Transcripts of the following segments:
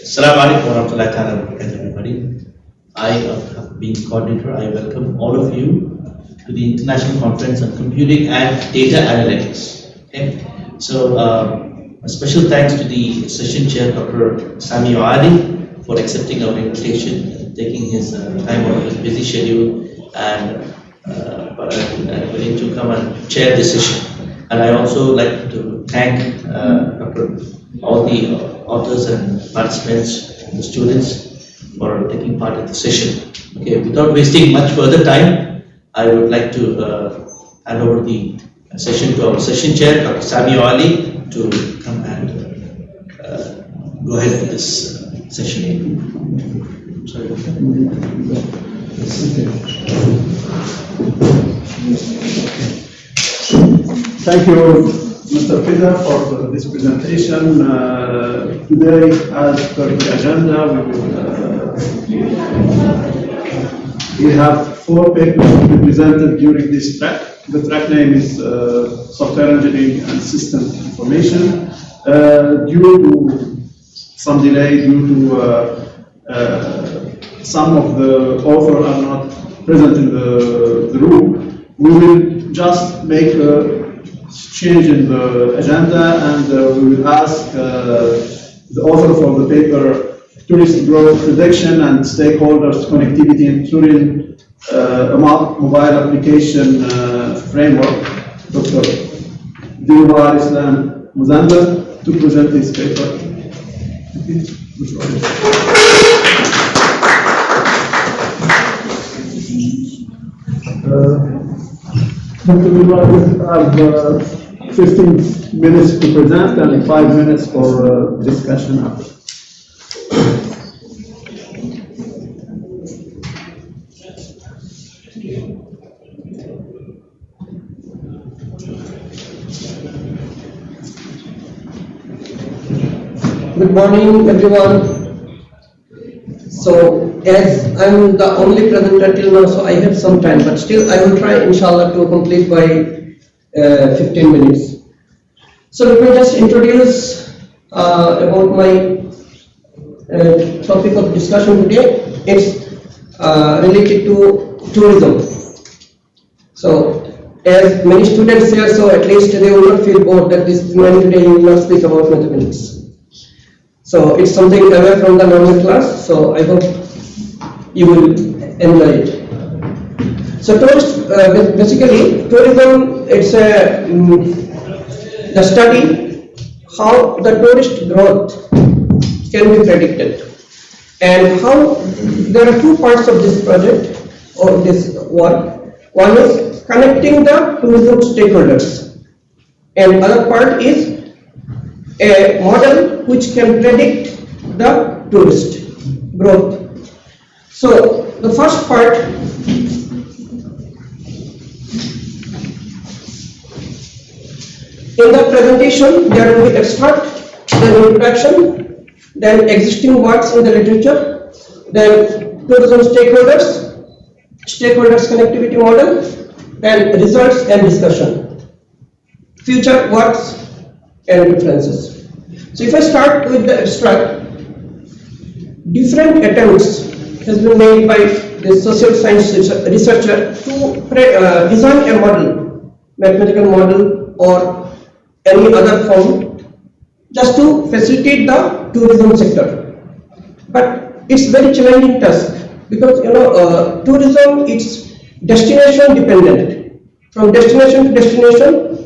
Assalamu alaikum warahmatullahi wabarakatuh, everybody. I have been coordinator. I welcome all of you to the International Conference on Computing and Data Analytics. Okay, so a special thanks to the session chair, Dr. Sami Ali, for accepting our invitation, taking his time out of his busy schedule, and willing to come and chair this session. And I also like to thank all the authors and participants, the students, for taking part in the session. Okay, without wasting much further time, I would like to hand over the session to our session chair, Dr. Sami Ali, to come and go ahead with this session. Sorry. Thank you, Mr. Pida, for this presentation. Today, as per the agenda, we have 4 papers to be presented during this track. The track name is Software Engineering and System Information. Due to some delay, due to some of the authors are not present in the room, we will just make a change in the agenda, and we will ask the author for the paper Tourist Growth Prediction and Stakeholders Connectivity in Turin, a mobile application framework, Dr. Dilwar Islam Muzanda, to present this paper. Dr. Dilwar will have 15 minutes to present and 5 minutes for discussion after. Good morning, everyone. So, as I'm the only presenter till now, so I have some time, but still I will try, inshallah, to complete by 15 minutes. So, let me just introduce about my topic of discussion today. It's related to tourism. So, as many students here, so at least they will not feel bored that this morning today you will not speak about mathematics. So it's something away from the normal class, so I hope you will enjoy it. So basically, tourism, it's the study how the tourist growth can be predicted, and how there are 2 parts of this project or this work. One is connecting the tourism stakeholders, and other part is a model which can predict the tourist growth. So the first part, in the presentation there will be abstract, then introduction, then existing works in the literature, then tourism stakeholders connectivity model, then results and discussion, future works and references. So if I start with the abstract, different attempts has been made by the social science researcher to design a model, mathematical model or any other form, just to facilitate the tourism sector. But it's very challenging task, because tourism, it's destination dependent. From destination to destination,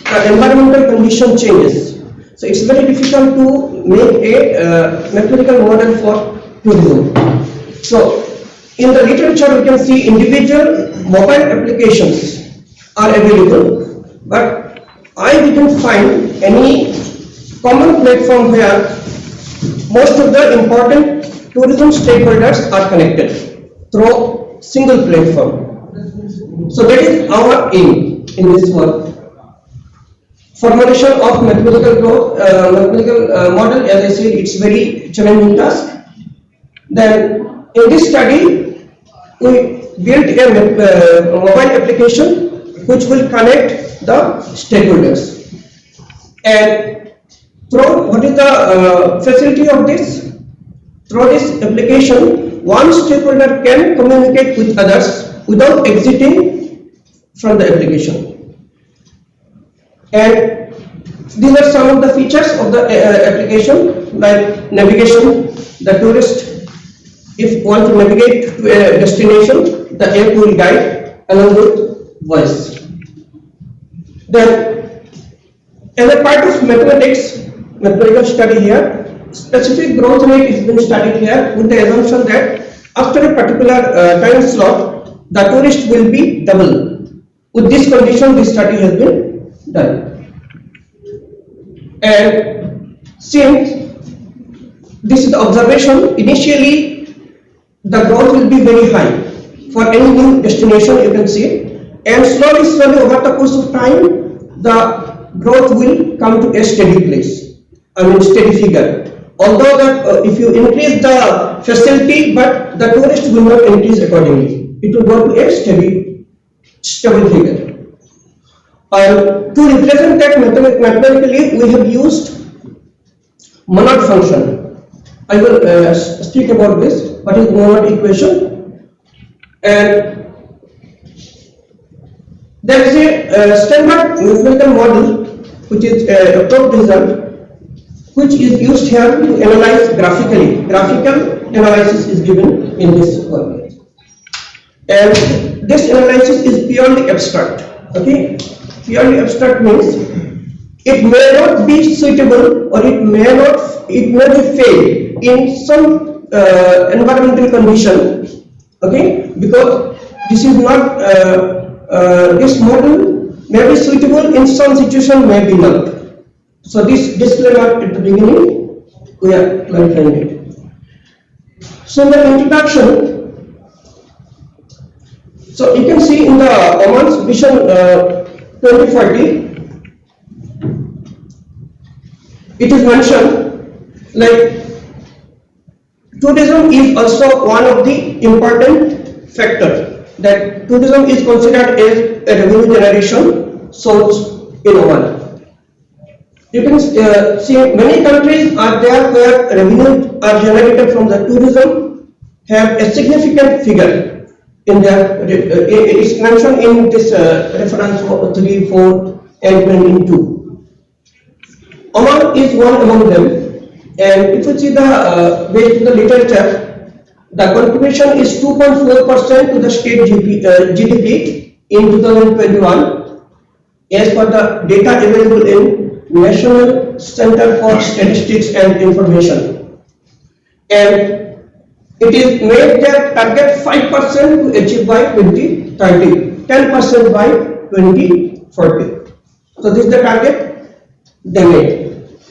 the environmental condition changes. So it's very difficult to make a mathematical model for tourism. So in the literature we can see individual mobile applications are available, but I didn't find any common platform where most of the important tourism stakeholders are connected through single platform. So that is our aim in this work. Formulation of mathematical model, as I said, it's very challenging task. Then in this study, we built a mobile application which will connect the stakeholders. And through what is the facility of this? through this application, one stakeholder can communicate with others without exiting from the application. And these are some of the features of the application, like navigation. The tourist, if want to navigate to a destination, the app will guide along with voice. Then, as a part of mathematical study here, specific growth rate is being studied here with the assumption that after a particular time slot, the tourist will be double. With this condition, this study has been done. And since this is the observation, initially the growth will be very high for any new destination, you can see, and slowly over the course of time, the growth will come to a steady place, steady figure. Although that if you increase the facility, but the tourist will not increase accordingly, it will go to a stable figure. To represent that mathematically, we have used monad function. I will speak about this. What is monad equation? And there is a standard mathematical model which is a top result, which is used here to analyze graphically. Graphical analysis is given in this one. And this analysis is purely abstract. Okay, purely abstract means it may not be suitable, or it may fail in some environmental condition. Okay, because this is not this model may be suitable in some situation, may be not. So this disclaimer at the beginning, we are clarifying it. So in the introduction, so you can see in the Oman's Vision 2040, it is mentioned like tourism is also one of the important factors, that tourism is considered as a revenue generation source in Oman. You can see many countries are there where revenue are generated from the tourism have a significant figure in their, it is mentioned in this reference 3, 4 and 22. Oman is one among them, and if you see the based on the literature, the contribution is 2.4% to the state GDP in 2021 as per the data available in National Center for Statistics and Information, and it is made their target 5% to achieve by 2030, 10% by 2040. So this is the target they made,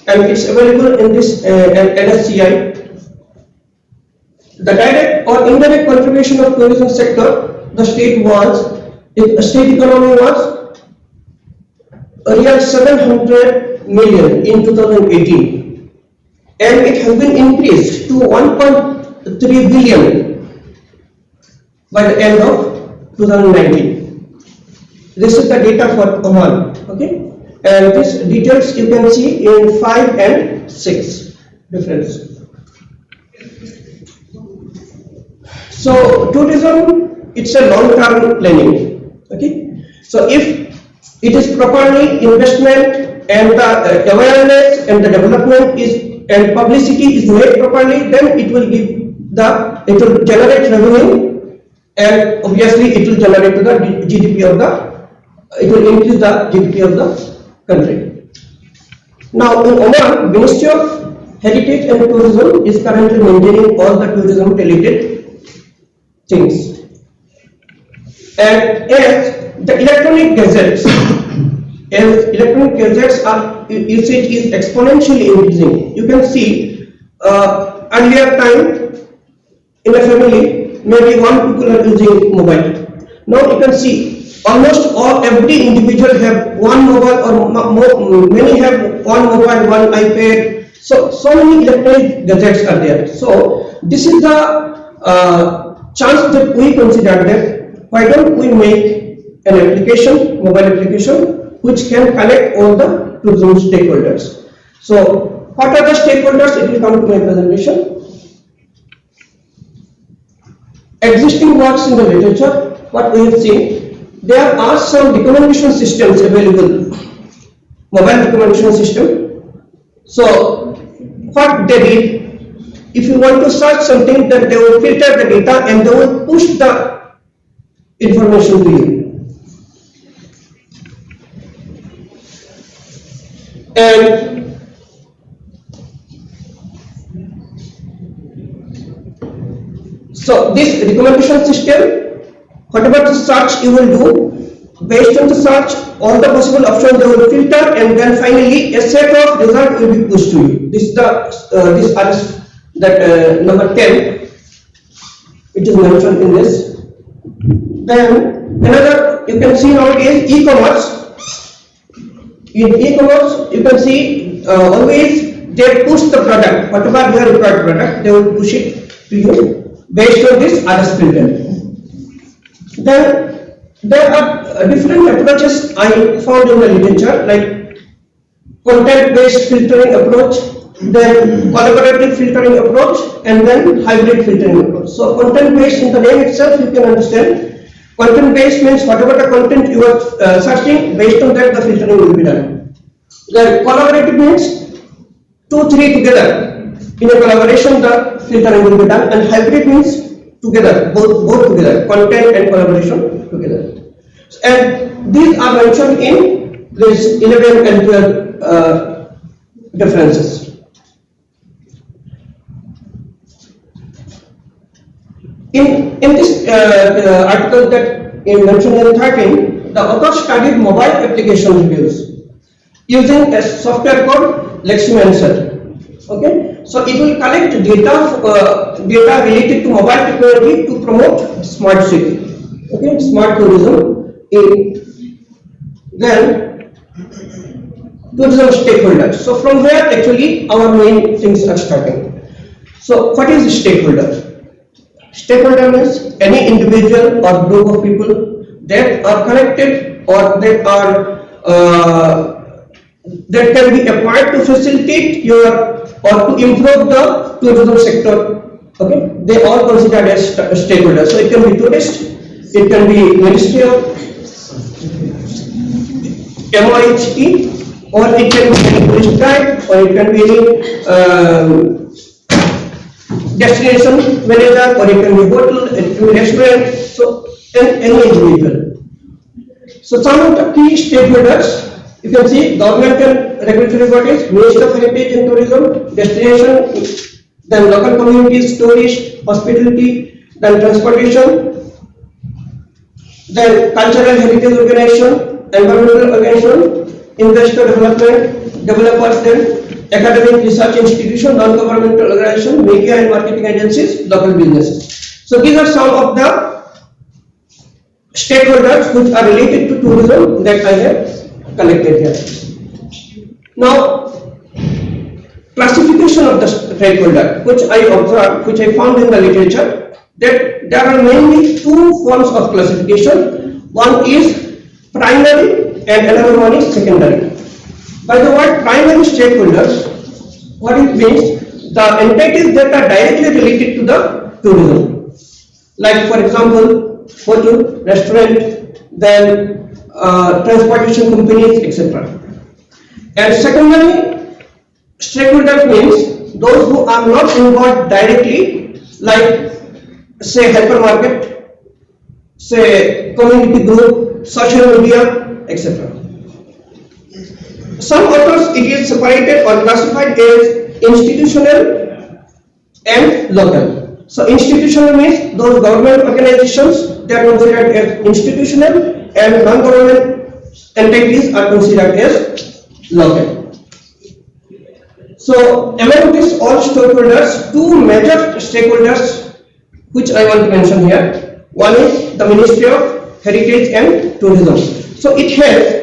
and it's available in this NSCI. The direct or indirect contribution of tourism sector, the state economy was a real 700 million in 2018, and it has been increased to 1.3 billion by the end of 2019. This is the data for Oman. Okay, and these details you can see in 5 and 6 difference. So tourism, it's a long-term planning. Okay, so if it is properly investment and the awareness and the development is and publicity is made properly, then it will generate revenue, and obviously it will generate the GDP of it will increase the GDP of the country. Now in Oman, Ministry of Heritage and Tourism is currently maintaining all the tourism related things, and as the electronic gadgets, are usage is exponentially increasing. You can see earlier time in a family maybe one people are using mobile. Now you can see almost every individual have one mobile, or many have one mobile, one iPad. So many electronic gadgets are there. So this is the chance that we consider that why don't we make an application, mobile application, which can connect all the tourism stakeholders. So what are the stakeholders? It will come to my presentation. existing works in the literature, what we have seen, there are some recommendation systems available, mobile recommendation system. So what they did, if you want to search something, then they will filter the data and they will push the information to you. And so this recommendation system, whatever the search you will do, based on the search, all the possible options they will filter, and then finally a set of result will be pushed to you. This is the this RS that number 10. It is mentioned in this. Then another you can see nowadays e-commerce. In e-commerce, you can see always they push the product, whatever their required product, they will push it to you based on this RS filter. Then there are different approaches I found in the literature, like content-based filtering approach, then collaborative filtering approach, and then hybrid filtering approach. So content-based, in the name itself, you can understand. Content-based means whatever the content you are searching, based on that the filtering will be done. The collaborative means 2-3 together. In a collaboration, the filtering will be done, and hybrid means together, both together, content and collaboration together. And these are mentioned in this 11 and 12 differences. In this article that is mentioned in 13, the author studied mobile application reviews using a software called Leximancer. Okay, so it will collect data related to mobile technology to promote smart city. Okay, smart tourism. Then tourism stakeholders. So from here actually our main things are starting. So what is a stakeholder? Stakeholder means any individual or group of people that are connected or that are that can be applied to facilitate your or to improve the tourism sector. Okay, they all considered as stakeholders. So it can be tourist, it can be Ministry of MOHE, or it can be any tourist guide, or it can be any destination manager, or it can be hotel, it can be restaurant, so any individual. So some of the key stakeholders, you can see government and regulatory bodies, Ministry of Heritage and Tourism, destination, then local communities, tourist, hospitality, then transportation, then cultural heritage organization, environmental organization, investor development, developers, then academic research institution, non-governmental organization, media and marketing agencies, local businesses. So these are some of the stakeholders which are related to tourism that I have collected here. Now, classification of the stakeholder, which I observed, which I found in the literature, that there are mainly two forms of classification. One is primary and another one is secondary. By the word primary stakeholders, what it means, the entities that are directly related to the tourism. Like for example, hotel, restaurant, then transportation companies, etc. And secondary stakeholders means those who are not involved directly, like say hypermarket, say community group, social media, etc. Some authors it is separated or classified as institutional and local. So institutional means those government organizations, they are considered as institutional, and non-government entities are considered as local. So among these all stakeholders, two major stakeholders which I want to mention here. One is the Ministry of Heritage and Tourism. So it has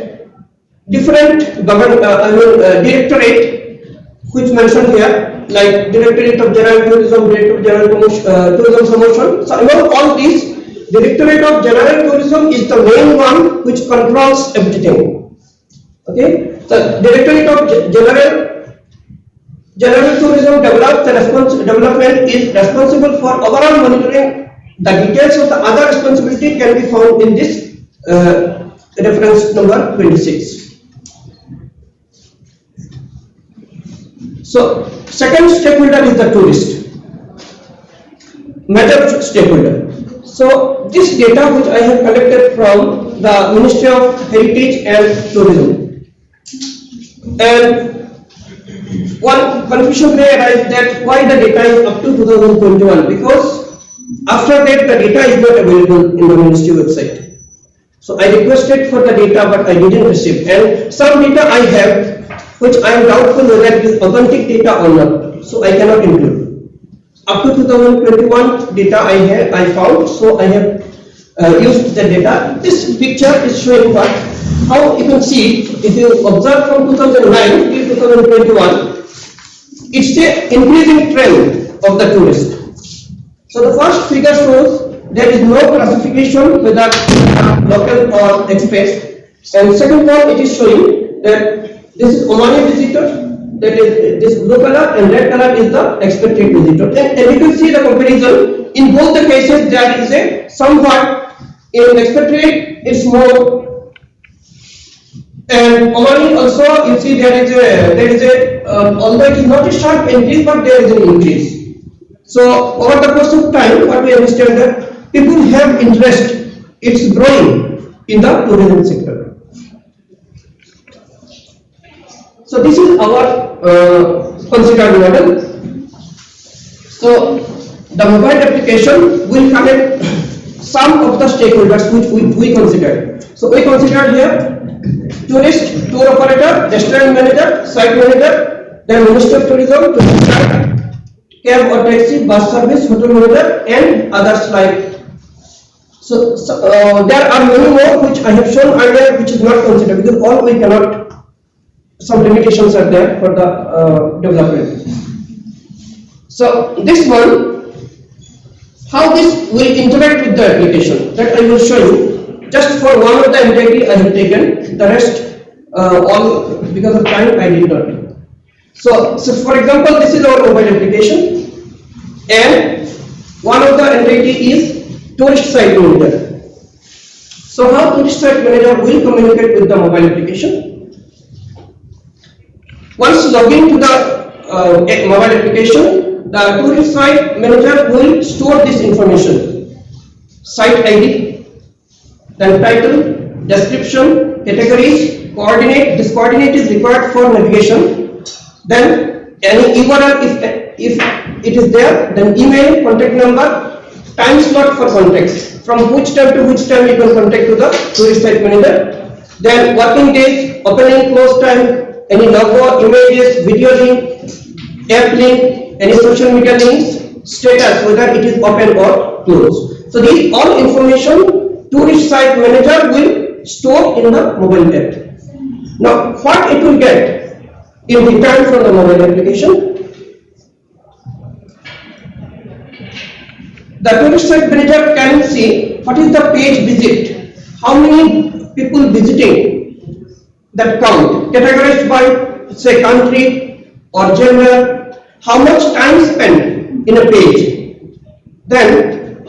different directorate which mentioned here, like Directorate of General Tourism, Directorate of General Tourism Promotion. So among all these, Directorate of General Tourism is the main one which controls everything. Okay, so Directorate of General Tourism development is responsible for overall monitoring The details of the other responsibility can be found in this reference number 26. So, second stakeholder is the tourist, major stakeholder. So, this data which I have collected from the Ministry of Heritage and Tourism, and one confusion may arise that why the data is up to 2021, because after that the data is not available in the Ministry website. So I requested for the data but I didn't receive, and some data I have which I am doubtful whether it is authentic data or not, so I cannot include. Up to 2021 data I found, so I have used the data. This picture is showing what, how you can see, if you observe from 2009 till 2021, it's the increasing trend of the tourist. So the first figure shows there is no classification whether local or express, and second one it is showing that this is Omani visitor, that is this blue color, and red color is the expected visitor. And you can see the comparison in both the cases. There is a somewhat in expected it's more, and Omani also you see there is a although it is not a sharp increase but there is an increase. So over the course of time, what we understand that people have interest, it's growing in the tourism sector. So this is our considered model. So the mobile application will connect some of the stakeholders which we considered. So we considered here tourist, tour operator, restaurant manager, site manager, then Minister of Tourism, cab or taxi, bus service, hotel manager, and others like. So there are many more which I have shown earlier which is not considered, because all we cannot, some limitations are there for the development. So this one, how this will interact with the application, that I will show you. Just for one of the entity I have taken, the rest all because of time I did not. So for example, this is our mobile application, and one of the entity is tourist site manager. So how tourist site manager will communicate with the mobile application? Once login to the mobile application, the tourist site manager will store this information: site ID, then title, description, categories, coordinate. This coordinate is required for navigation. Then any URL if it is there, then email, contact number, time slot for contact, from which time to which time you can contact to the tourist site manager. Then working days, opening, close time, any logo, images, video link, app link, any social media links, status, whether it is open or closed. So these all information tourist site manager will store in the mobile app. Now what it will get in return from the mobile application? The tourist site manager can see what is the page visit, how many people visiting, that count, categorized by say country or gender, how much time spent in a page, then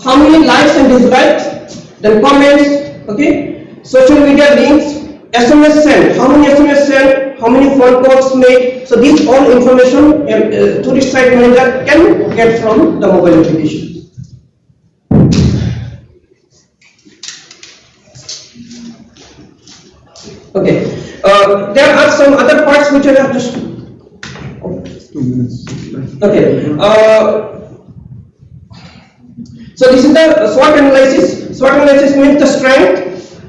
how many likes and dislikes, then comments, okay, social media links, SMS sent, how many SMS sent, how many phone calls made. So these all information tourist site manager can get from the mobile application. Okay, there are some other parts which I have just. 2 minutes. Okay. So this is the SWOT analysis. SWOT analysis means the strength,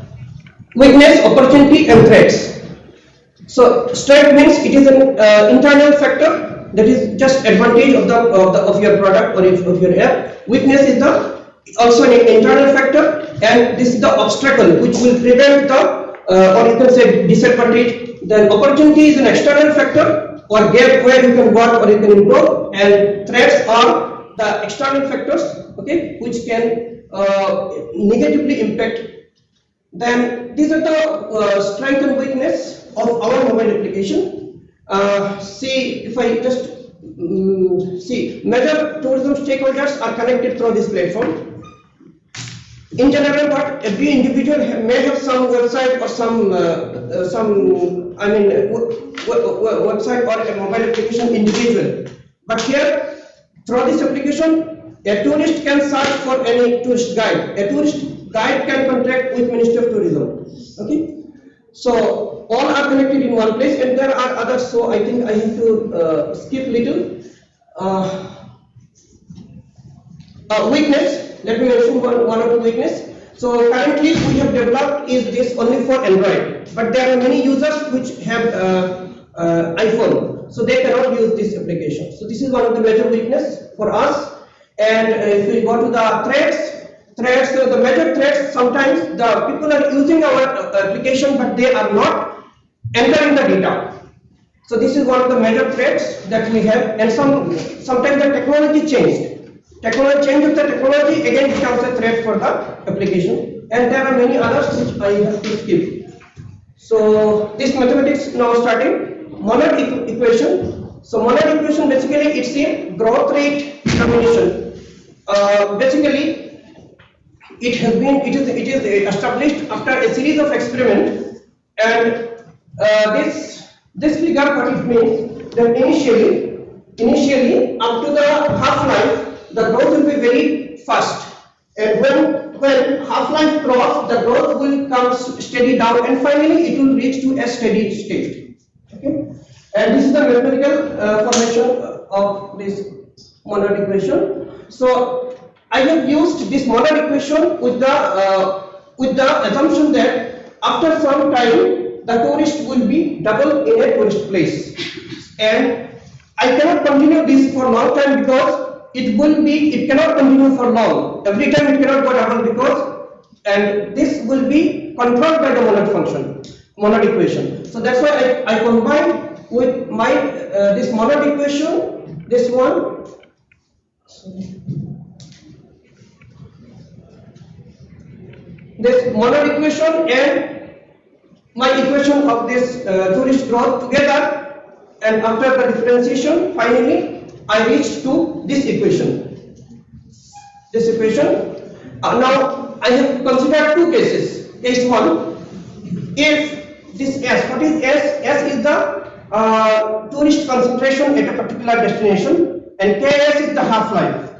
weakness, opportunity, and threats. So strength means it is an internal factor, that is just advantage of your product or of your app. Weakness is also an internal factor, and this is the obstacle which will prevent the or you can say disadvantage. Then opportunity is an external factor or gap where you can work or you can improve, and threats are the external factors, okay, which can negatively impact. Then these are the strength and weakness of our mobile application. See, if I just see, major tourism stakeholders are connected through this platform. In general, what every individual may have some website or some website or a mobile application individual. But here, through this application, a tourist can search for any tourist guide. A tourist guide can contact with Ministry of Tourism. Okay, so all are connected in one place, and there are others. So I think I have to skip little. Weakness. Let me mention one or two weakness. So currently we have developed is this only for Android, but there are many users which have iPhone, so they cannot use this application. So this is one of the major weakness for us. And if we go to the threats, so the major threats, sometimes the people are using our application, but they are not entering the data. So this is one of the major threats that we have, and sometimes the technology changed. Change of the technology again becomes a threat for the application, and there are many others which I have to skip. So this mathematics now starting monad equation. So monad equation basically it's a growth rate determination. Basically it is established after a series of experiments, and this figure what it means that initially up to the half-life the growth will be very fast, and when half-life cross, the growth will come steady down, and finally it will reach to a steady state. Okay, and this is the mathematical formation of this monad equation. So I have used this monad equation with the assumption that after some time the tourist will be double in a tourist place, and I cannot continue this for long time because it cannot continue for long. Every time it cannot go double because, and this will be controlled by the monad equation. So that's why I combine with my this monad equation, this one. This monad equation and my equation of this tourist growth together, and after the differentiation, finally I reached to this equation. Now I have considered two cases. Case one, if this S, what is S? S is the tourist concentration at a particular destination, and Ks is the half-life.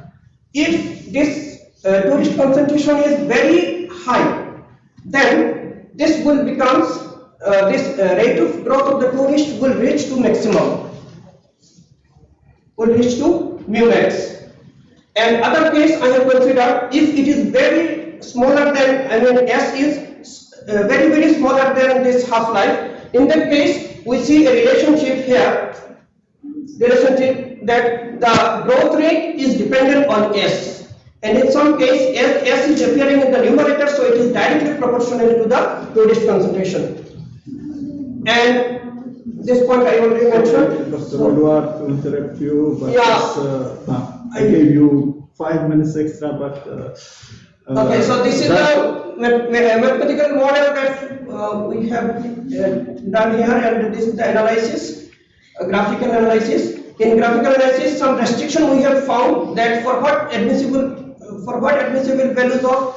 If this tourist concentration is very high, then this will becomes this rate of growth of the tourist will reach to maximum. Will reach to mu max. And other case I have considered, if it is very smaller than, S is very smaller than this half-life, in that case we see a relationship here, that the growth rate is dependent on S, and in some case S is appearing in the numerator, so it is directly proportional to the tourist concentration. And this point I already mentioned. Dr. Edward, to interrupt you, but yeah. I gave you 5 minutes extra, but okay, so this is the mathematical model that we have done here, and this is the analysis, graphical analysis. In graphical analysis, some restriction we have found that for what admissible values of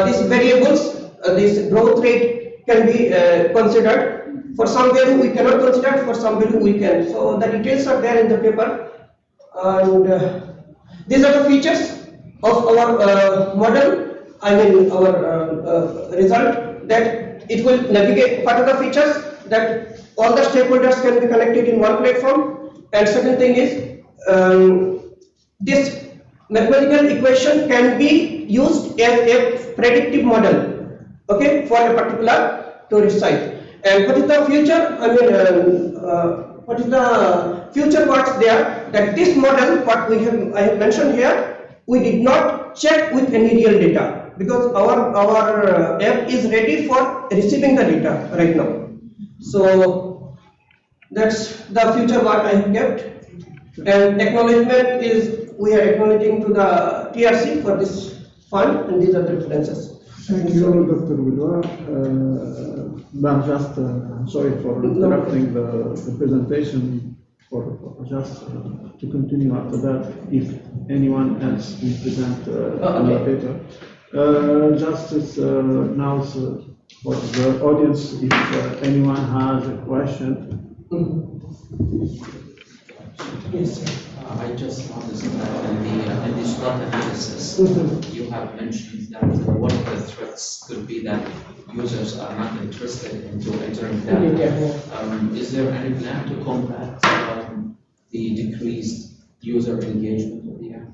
these variables, this growth rate can be considered. For some value we cannot consider, for some value we can. So the details are there in the paper, and these are the features of our model. Our result, that it will navigate. What are the features? That all the stakeholders can be connected in one platform. And second thing is this mathematical equation can be used as a predictive model, okay, for a particular tourist site. And what is the future? What is the future what's there? That this model, what I have mentioned here, we did not check with any real data, because our app is ready for receiving the data right now. So that's the future what I have kept. And acknowledgement is we are acknowledging to the TRC for this fund, and these are the references. Thank you, Dr. Widwa. I'm sorry for interrupting the presentation just to continue after that, if anyone else will present another paper. Just as now for the audience, if anyone has a question. Yes, sir. I just understand that in the SWOT analysis, you have mentioned that one of the threats could be that users are not interested into entering data. Is there any plan to combat the decreased user engagement of the app?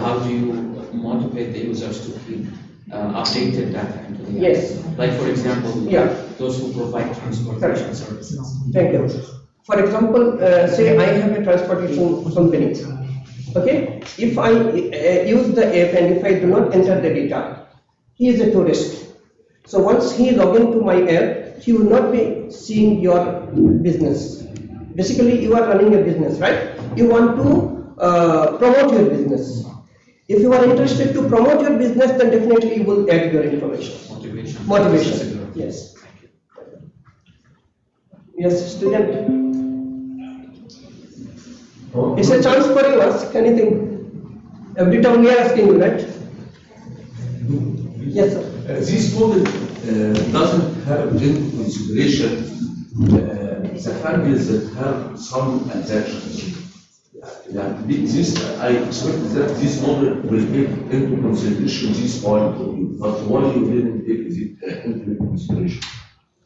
How do you motivate the users to keep updated data into the app? Yes. Like for example, those who provide transportation services. Thank you. For example, say I have a transportation company. Okay, if I use the app and if I do not enter the data, he is a tourist. So once he log into my app, he will not be seeing your business. Basically, you are running a business, right? You want to promote your business. If you are interested to promote your business, then definitely you will add your information. Motivation. Yes. Yes, student. It's a chance for you. Ask anything. Every time we are asking you, right? Yes, sir. This model doesn't have in consideration the handles that have some transactions. I expect that this model will take into consideration this point of view, but why you didn't take it into consideration?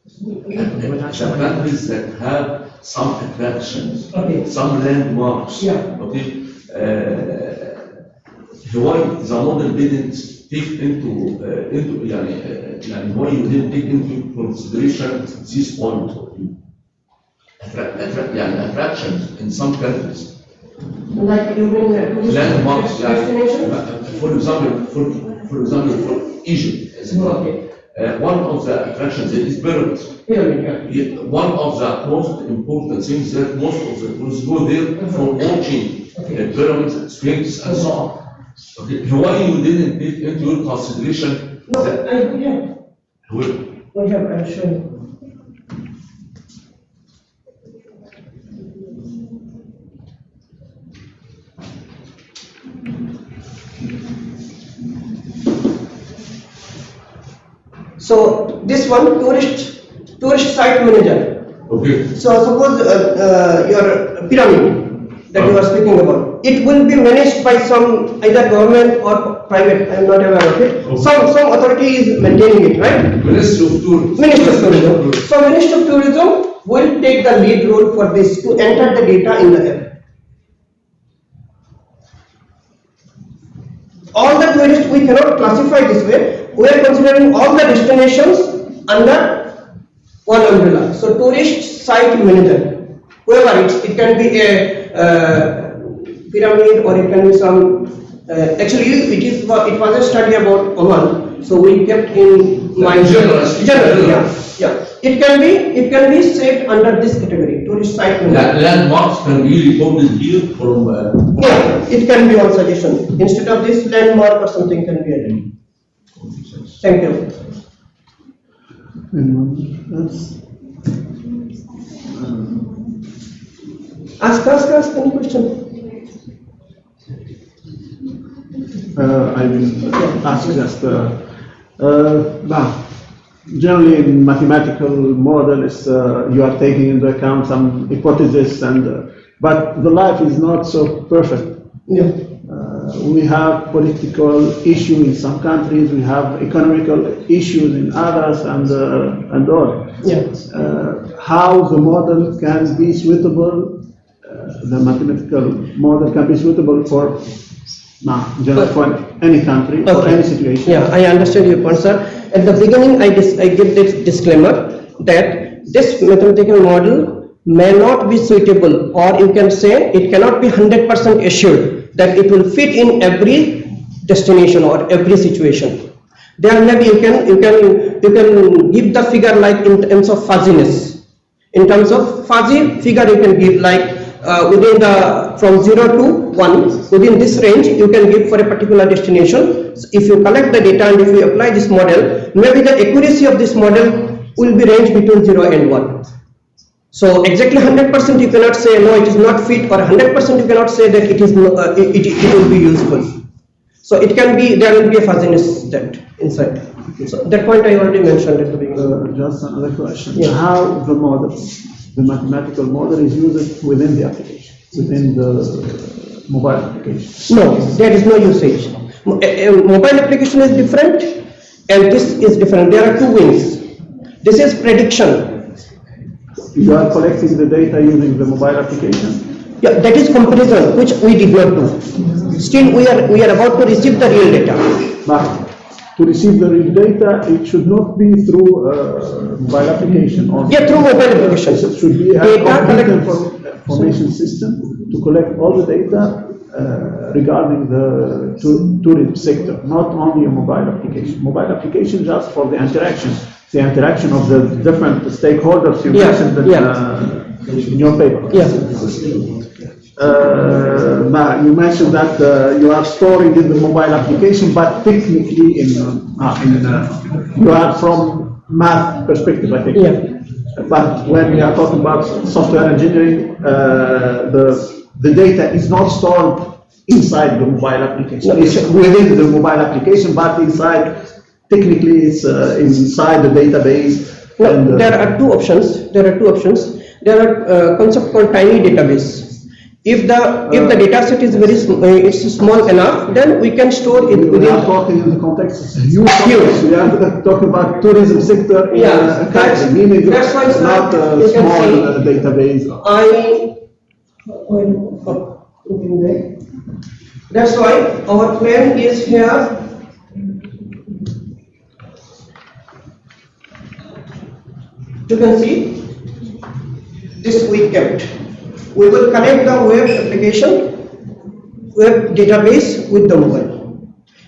The handles that have some attractions, some landmarks. Okay. Why the model didn't take into why you didn't take into consideration this point of view? Attractions in some countries. Like you mean Landmarks. destination? For example, for Egypt, as one of the attractions is pyramids. One of the most important things that most of the tourists go there for watching pyramids, sphinx, and so on. Okay. Why you didn't take into your consideration? No, we have. We have, I'm sure. So this one tourist site manager. Okay. So suppose your pyramid that you are speaking about, it will be managed by some either government or private. I am not aware of it. Okay. Some authority is maintaining it, right? Ministry of Tourism. Ministry of Tourism. So Ministry of Tourism will take the lead role for this to enter the data in the app. All the tourists we cannot classify this way. We are considering all the destinations under one umbrella. So tourist site manager, whoever it can be a pyramid or it can be some. Actually, it was a study about Oman. So we kept in mind generally, yeah. It can be set under this category, tourist site manager. Landmarks can be reported here from. Yeah, it can be on suggestion. Instead of this, landmark or something can be added. Thank you. Anyone else? Ask any question. I will ask just. Generally, in mathematical model is you are taking into account some hypothesis, but the life is not so perfect. Yeah. We have political issues in some countries, we have economical issues in others, and all. Yeah. How the model can be suitable, the mathematical model can be suitable for any country or any situation. Yeah, I understand your point, sir. At the beginning, I give this disclaimer that this mathematical model may not be suitable, or you can say it cannot be 100% assured that it will fit in every destination or every situation. There may be you can give the figure like in terms of fuzziness. In terms of fuzzy figure, you can give like within the from 0 to 1, within this range you can give for a particular destination. So if you collect the data and if you apply this model, maybe the accuracy of this model will be range between 0 and 1. So exactly 100% you cannot say no, it is not fit, or 100% you cannot say that it is no, it will be useful. So it can be, there will be a fuzziness that inside. So that point I already mentioned at the beginning. Just another question. Yeah. How the model, the mathematical model is used within the application, within the mobile application? No, there is no usage. A mobile application is different and this is different. There are two wings. This is prediction. You are collecting the data using the mobile application? Yeah, that is comparison, which we did not do. Still, we are about to receive the real data. But to receive the real data, it should not be through mobile application. Or Yeah, through mobile applications. It should be a Data complete collect- information system to collect all the data regarding the tourism sector, not only a mobile application. Mobile application just for the interaction of the different stakeholders you Yeah, mentioned in your paper. Yeah. You mentioned that you are storing in the mobile application, but technically you are from math perspective, I think. Yeah. But when we are talking about software engineering, the data is not stored inside the mobile application. No, It's within the mobile application, but technically it's inside the database. No, there are two options. There are concept called tiny database. If the data set is it's small enough, then we can store it We within. are talking in the context of huge. Huge. We are talking about tourism sector in Yeah, a country, meaning that's why it's not a you can small see- database. That's why our plan is here. You can see this we kept. We will connect the web application, web database with the mobile.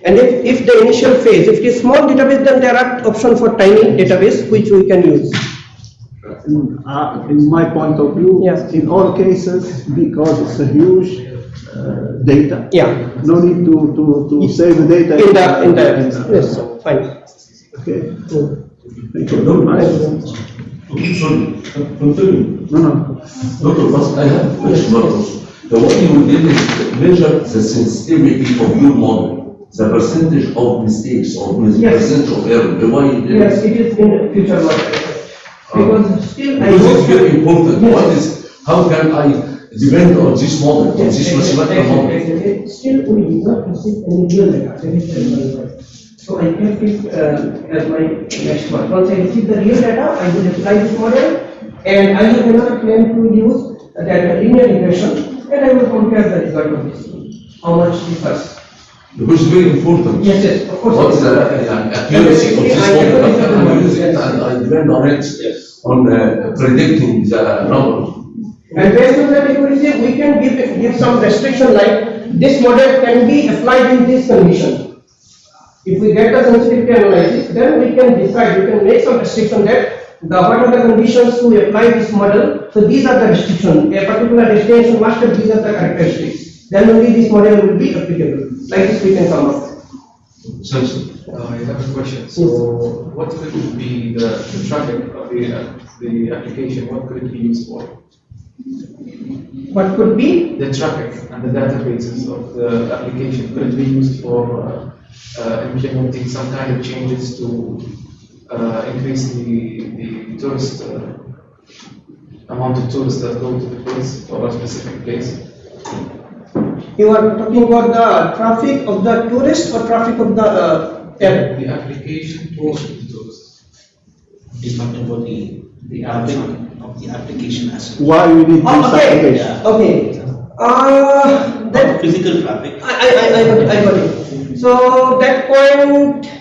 And if the initial phase, if it is small database, then there are options for tiny database which we can use. In my point of view, Yeah. in all cases, because it's a huge data. Yeah. No need to save the data. In the yes, fine. Okay. Mm. Thank you very much. Sorry, continue. No. Dr. Bas, I have a question also. The way you did is measure the sensitivity of your model, the percentage of mistakes or Yes. percentage of error. The way you did Yes, it. it is in the future work. Because still I Because it's don't- very important. Yes. What is, how can I depend on this model, on this mathematical model? Still, we did not receive any real data. That is very important. So I kept it as my next one. Once I receive the real data, I will apply this model, and I have another plan to use that linear regression, and I will compare the result of this. How much differs? Because it's very important. Yes, of course. What's the accuracy of this model? I can use it and I depend on it, on predicting the number. And based on that accuracy, we can give some restriction like this model can be applied in this condition. If we get the sensitivity analysis, then we can decide, we can make some restriction that what are the conditions to apply this model. So these are the restrictions. A particular destination must have these are the characteristics. Then only this model will be applicable. Like this we can come up. I have a question. So, what could be the traffic of the application? What could it be used for? What could be? The traffic and the databases of the application, could it be used for implementing some kind of changes to increase the tourist amount of tourists that go to the place or a specific place? You are talking about the traffic of the tourist or traffic of the air? The application towards the tourists. He's talking about the traffic of the application as well. Why we need this Oh, okay, application? okay. That Physical traffic. I got it. So that point,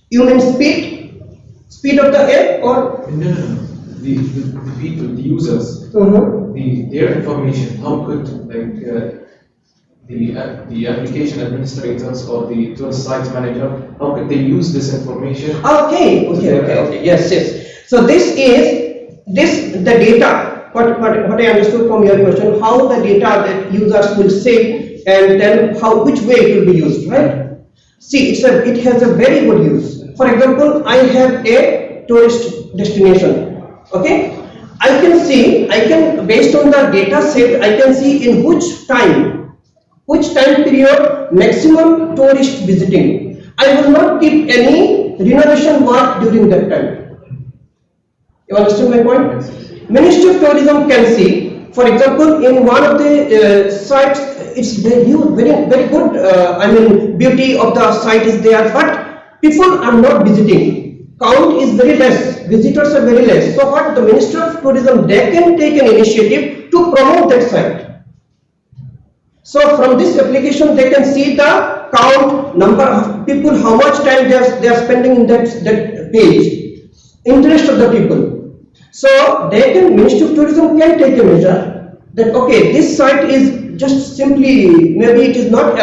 you mean speed of the app or? No. The people, the users, their information, how could the application administrators or the tourist site manager, how could they use this information? Okay. Yes. So this is the data. What I understood from your question, how the data that users will save and then which way it will be used, right? See, it has a very good use. For example, I have a tourist destination. Okay, based on the data set, I can see in which time period maximum tourist visiting. I will not keep any renovation work during that time. You understand my point? Ministry of Tourism can see, for example, in one of the sites, it's very good. Beauty of the site is there, but people are not visiting. Count is very less. Visitors are very less. So what the Ministry of Tourism, they can take an initiative to promote that site. So from this application, they can see the count, number of people, how much time they are spending in that page, interest of the people. So they can, Ministry of Tourism can take a measure that okay, this site is just simply, maybe it is not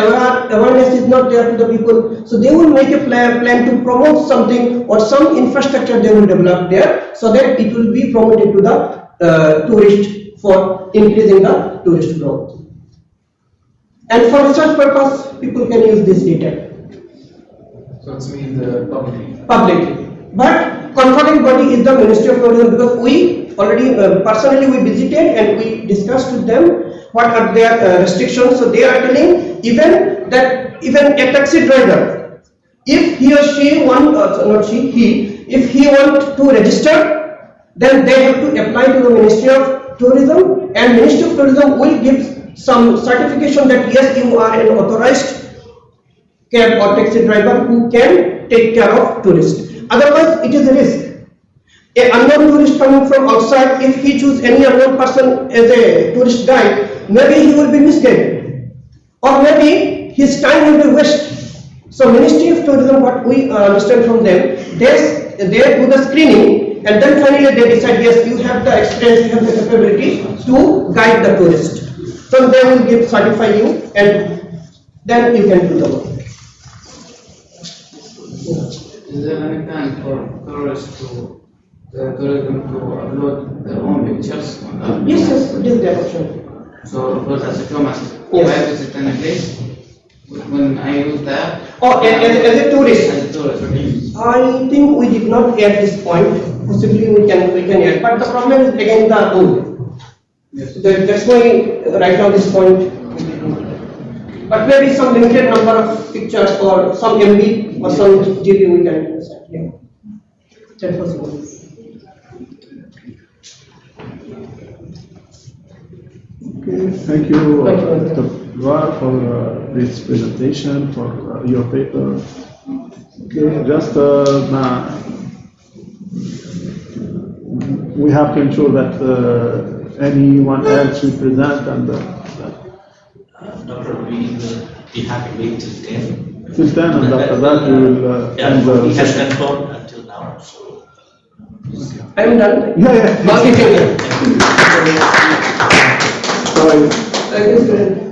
awareness is not there to the people. So they will make a plan to promote something or some infrastructure they will develop there, so that it will be promoted to the tourist for increasing the tourist growth. And for research purpose, people can use this data. So it's mean the Publicly. But controlling body is the Ministry of Tourism, because we already personally we visited and we discussed with them what are their restrictions. So they are telling even a taxi driver, if he or she if he want to register, then they have to apply to the Ministry of Tourism, and Ministry of Tourism will give some certification that yes, you are an authorized cab or taxi driver who can take care of tourists. Otherwise, it is a risk. A unknown tourist coming from outside, if he choose any unknown person as a tourist guide, maybe he will be misguided, or maybe his time will be wasted. So, Ministry of Tourism, what we understand from them, they do the screening, and then finally they decide yes, you have the experience, you have the capability to guide the tourist. So they will certify you, and then you can do the work. Is there any plan for tourists to tourism to upload their own pictures on that? Yes, it is their option. So because as a tourist, Yes. where is it in a place? When I use the app? Oh, as a tourist, As a tourist. I think we did not add this point. Possibly we can add, but the problem is again the rule. Yes. That's why right now this point. But maybe some limited number of pictures or some MB or some GB we can use. Yeah, that's possible. Okay, thank you, Thank you. Dr. Var, for this presentation, for your paper. Okay, just we have to ensure that anyone else will present, and Doctor, we will be happy to wait till 10. till 10, and after that we will end Yeah, the he has session. confirmed until now, so. I'm done. Yeah. Okay, thank you. Sorry. Thank you, student.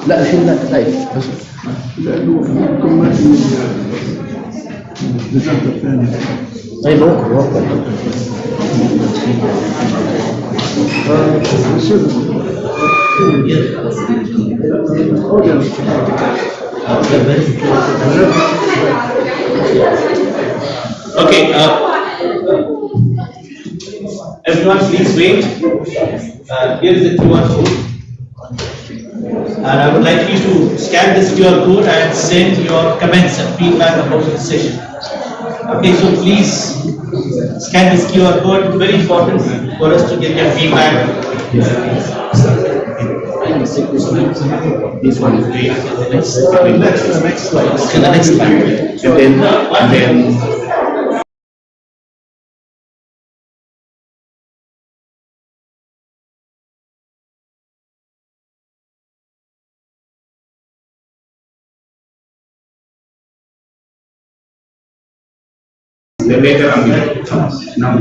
لا الحين لا لايف بس لأنه ممكن ما في الجزء الثاني. طيب وقف Okay, everyone please wait. Here is the QR code. And I would like you to scan this QR code and send your comments and feedback about the session. Okay, so please scan this QR code. It's very important for us to get your feedback. This one is the next slide. Okay, the next slide. And then later I'm now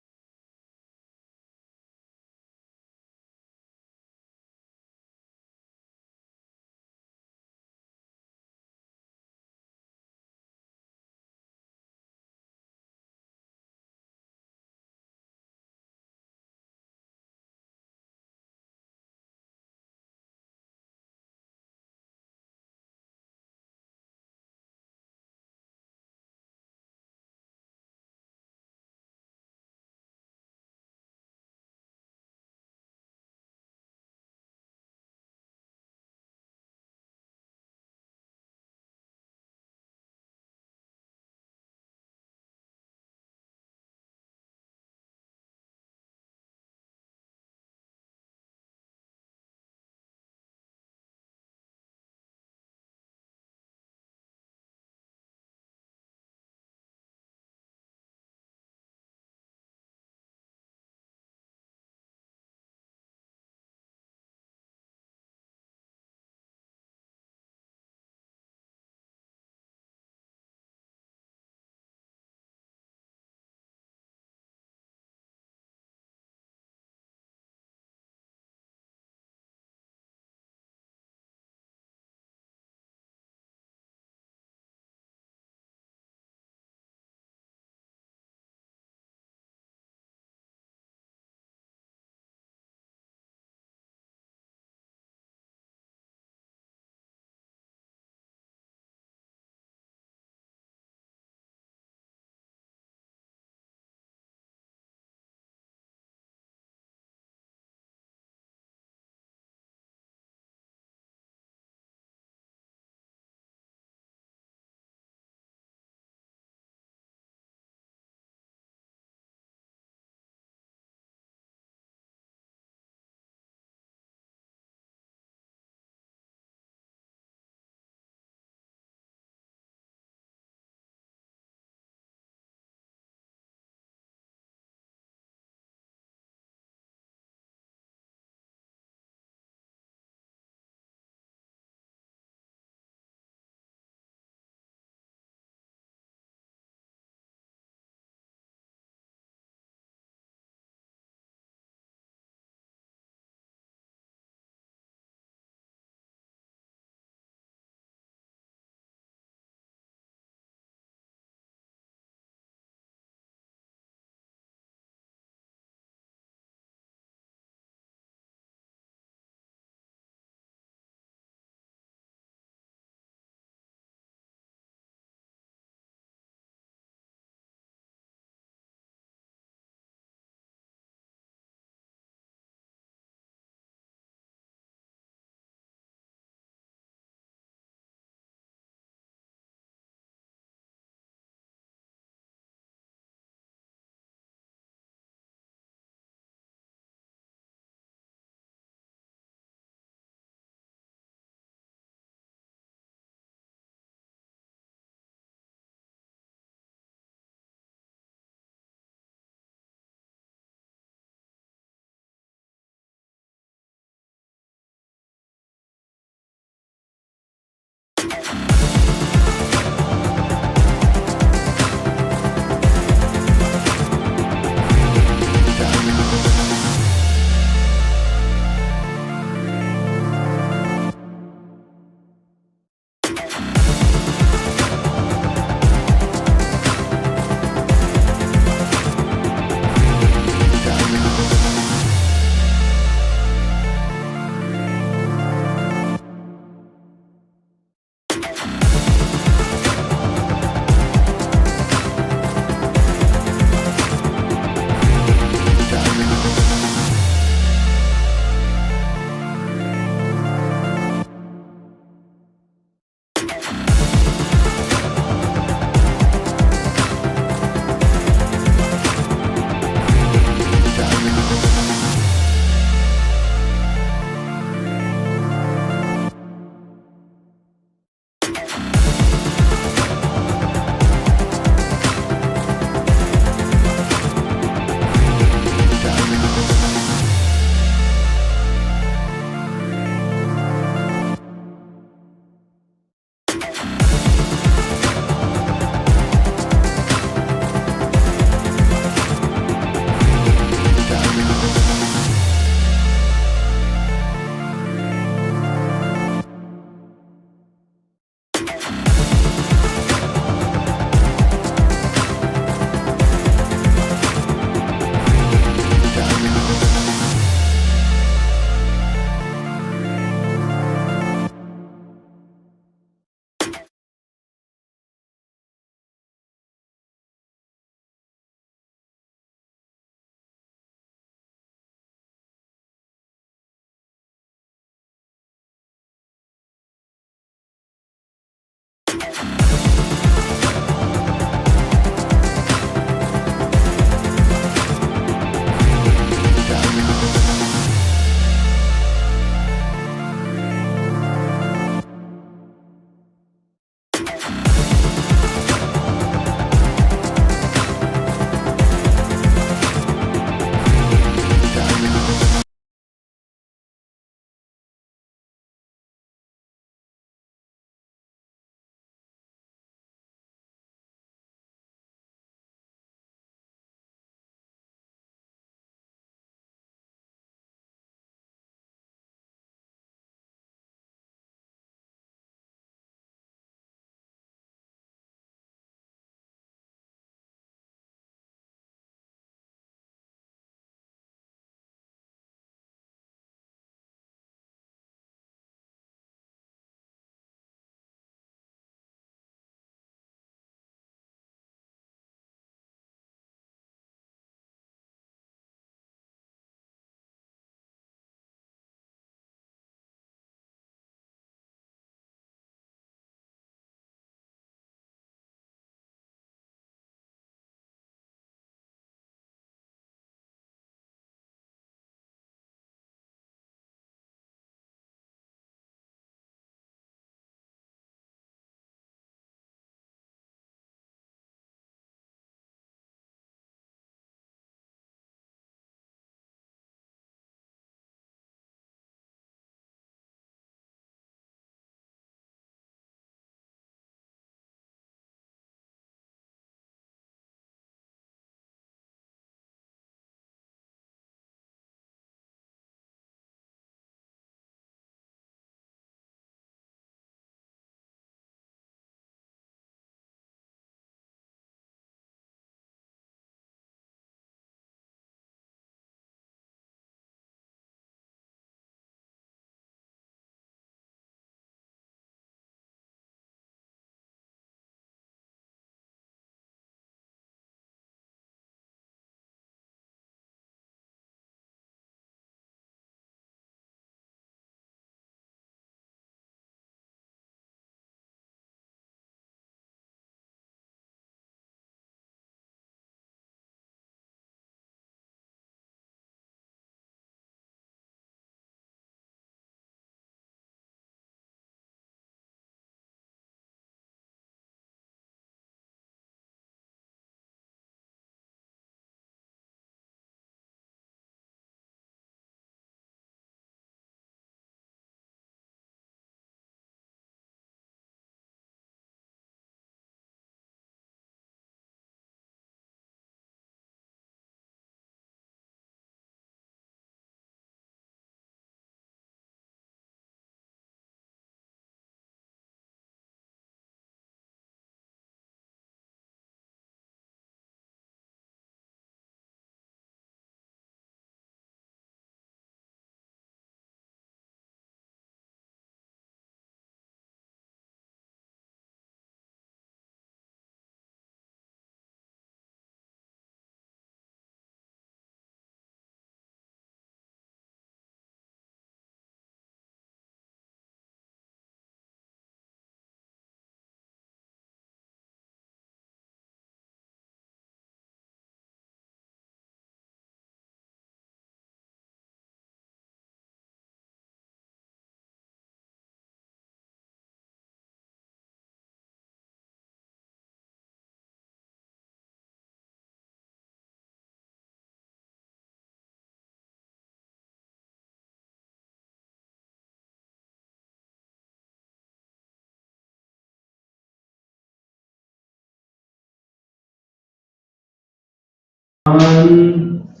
Assalamu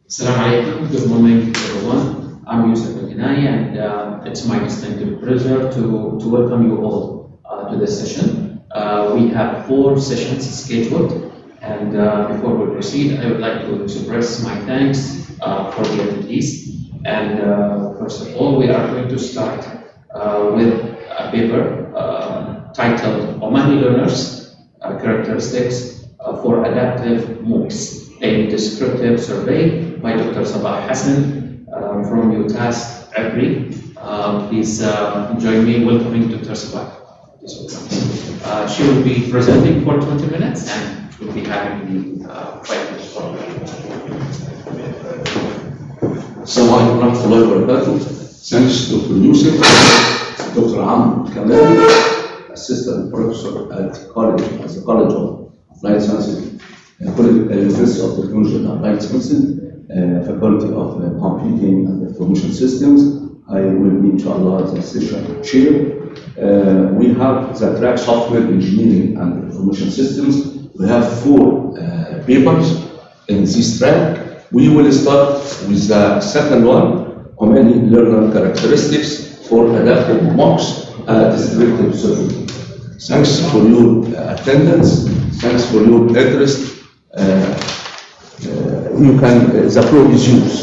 alaikum. Good morning, everyone. I'm Yusuf Al-Hinai, and it's my distinctive pleasure to welcome you all to this session. We have 4 sessions scheduled, and before we proceed, I would like to express my thanks for the attendees. And first of all, we are going to start with a paper titled Omani Learners Characteristics for Adaptive MOOCs, a descriptive survey by Dr. Sabah Hassan from UTAS-IBRI. Please join me in welcoming Dr. Sabah. She will be presenting for 20 minutes and will be having the 5 minutes for Assalamu alaikum warahmatullahi wabarakatuh. Thanks to Dr. Yusuf, Dr. Amr Kamal, Assistant Professor at the College of Applied Sciences, University of Technology and Applied Sciences, Faculty of Computing and Information Systems. I will be, inshallah, the session chair. We have the track Software Engineering and Information Systems. We have 4 papers in this track. We will start with the second one, Omani Learner Characteristics for Adaptive MOOCs, Descriptive Survey. Thanks for your attendance. Thanks for your interest. The floor is yours.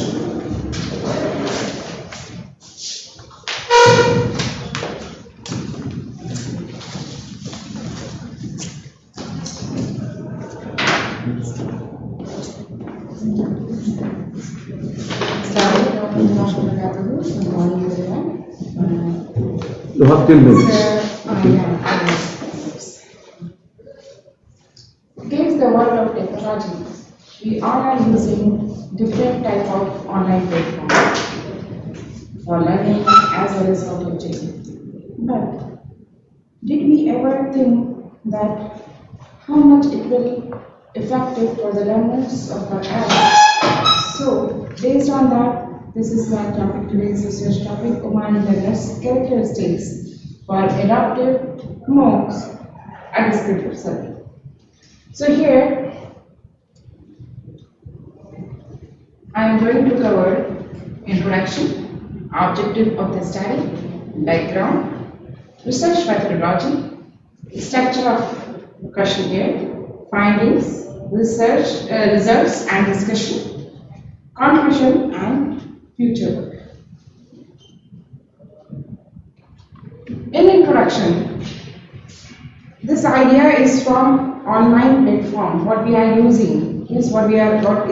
You have 10 minutes. Against the world of technology, we all are using different type of online platforms for learning as well as for teaching. But did we ever think that how much it will be effective for the learners of our app? So based on that, this is my topic, today's research topic, Omani Learners Characteristics for Adaptive MOOCs, a descriptive survey. So here, I am going to cover introduction, objective of the study, background, research methodology, structure of questionnaire, findings, research results and discussion, conclusion and future work. In introduction, this idea is from online platform. What we are using is what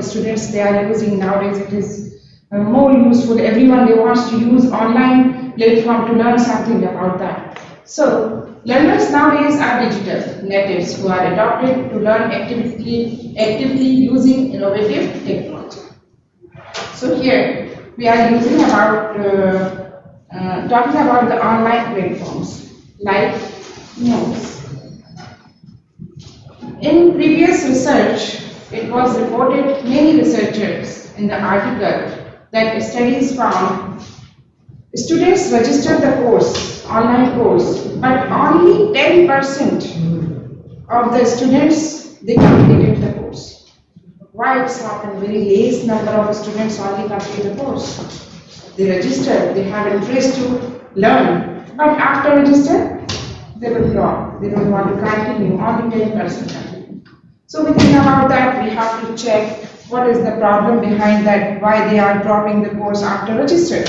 students they are using nowadays. It is more useful. Everyone they wants to use online platform to learn something about that. So learners nowadays are digital natives who are adopted to learn actively using innovative technology. So here we are using talking about the online platforms like MOOCs. In previous research, it was reported many researchers in the article that studies found students registered the course, online course, but only 10% of the students they completed the course. Why it's happened? Very less number of students only complete the course. They register, they have interest to learn, but after register, they will drop. They don't want to continue, only 10%. So we think about that, we have to check what is the problem behind that, why they are dropping the course after register.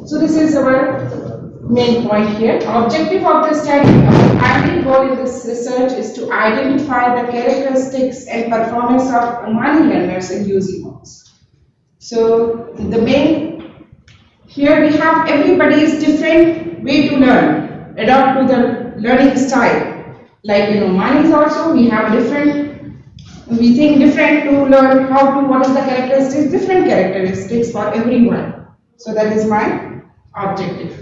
So this is our main point here. Objective of the study, our primary goal in this research is to identify the characteristics and performance of Omani learners in using MOOCs. So the main, here we have everybody's different way to learn, adapt to the learning style. Like in Omanis also, we have we think different to learn what is the characteristics, different characteristics for everyone. So that is my objective.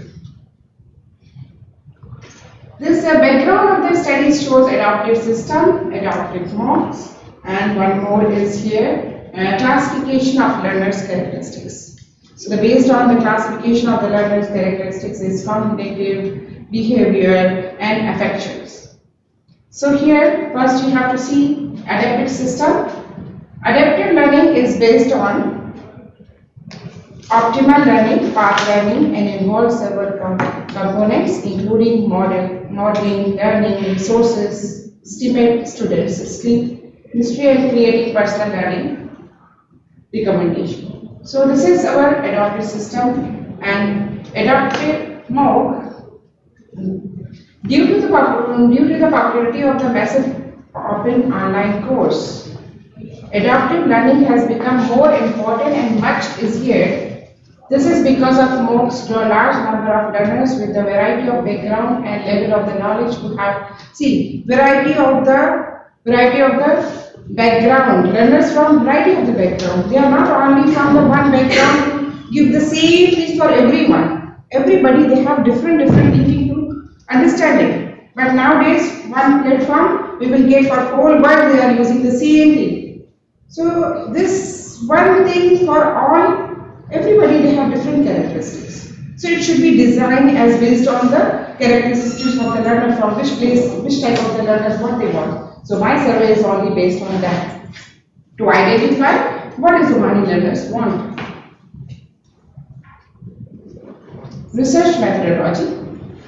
This background of the study shows adaptive system, adaptive MOOCs, and one more is here, classification of learners' characteristics. So based on the classification of the learner's characteristics is cognitive, behavior, and affections. So here, first you have to see adaptive system. Adaptive learning learning is based on optimal learning, path learning, and involves several components including modeling, learning, resources, estimate students, skill, history, and creating personal learning recommendation. So this is our adaptive system, and adaptive MOOC, due to the popularity of the massive open online course, adaptive learning has become more important and much easier. This is because of MOOCs draw a large number of learners with a variety of background and level of the knowledge who have, variety of the background, learners from variety of the background. They are not only from the one background, give the same things for everyone. Everybody, they have different thinking to understanding. But nowadays, one platform, we will get for whole world, they are using the same thing. So this one thing for all, everybody, they have different characteristics. So it should be designed as based on the characteristics of the learner, from which place, which type of the learners, what they want. So my survey is only based on that, to identify what is the Omani learners want. Research methodology.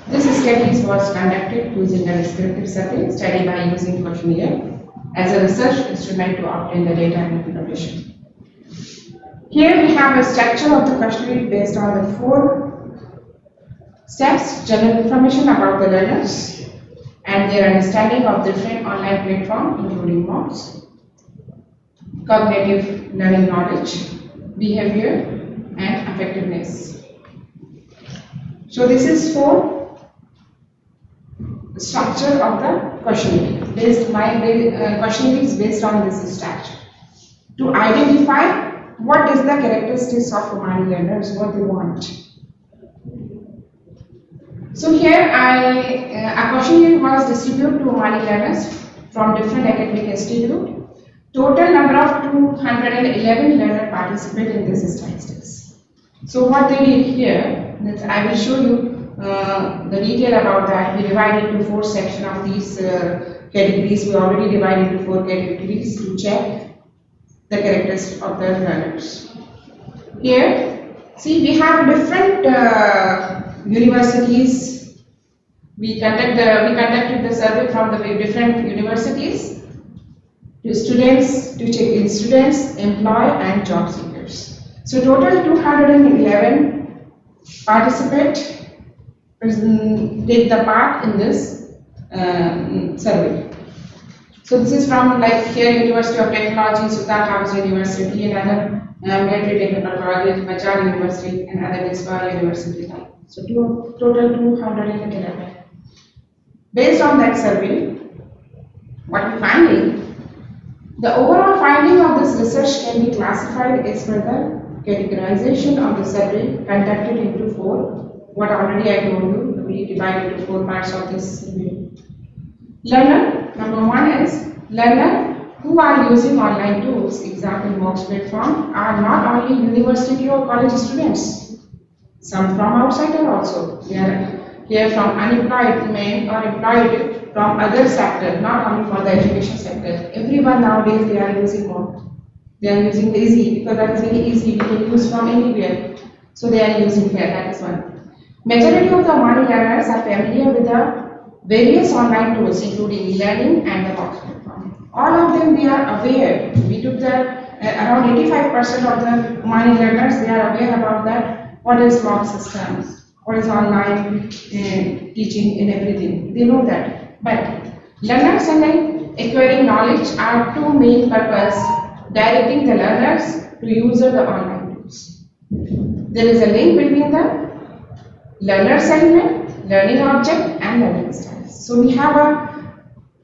This study was conducted using a descriptive survey study by using questionnaire as a research instrument to obtain the data and information. Here we have a structure of the questionnaire based on the 4 steps: general information about the learners and their understanding of different online platforms, including MOOCs, cognitive learning knowledge, behavior, and effectiveness. So this is for the structure of the questionnaire. Questionnaire is based on this structure to identify what is the characteristics of Omani learners, what they want. So here a questionnaire was distributed to Omani learners from different academic institutes. Total number of 211 learners participated in this statistics. So what they did here, I will show you the detail about that. We divided into 4 sections of these categories. We already divided into 4 categories to check the characteristics of the learners. Here, we have different universities. We conducted the survey from the different universities to students, to check in students, employee, and job seekers. So total 211 participate take the part in this survey. So this is from like here University of Technology, Sultan House University, and other military technical college, Majal University, and other Niswa University. So total 211. Based on that survey, what we finding, the overall finding of this research can be classified as per the categorization of the survey conducted into 4. What already I told you, we divided into 4 parts of this survey. Learner, number 1 is learner who are using online tools, example MOOCs platform, are not only university or college students. Some from outside are also. They are here from unemployed men or employed from other sector, not only for the education sector. Everyone nowadays they are using MOOC. They are using easy because that is very easy. We can use from anywhere. So they are using here. That is one. Majority of the Omani learners are familiar with the various online tools, including e-learning and the MOOC platform. All of them, they are aware. We took the around 85% of the Omani learners, they are aware about that. What is MOOC systems? What is online teaching and everything? They know that. But learners and acquiring knowledge are 2 main purposes: directing the learners to use the online tools. There is a link between the learner segment, learning object, and learning styles. So we have a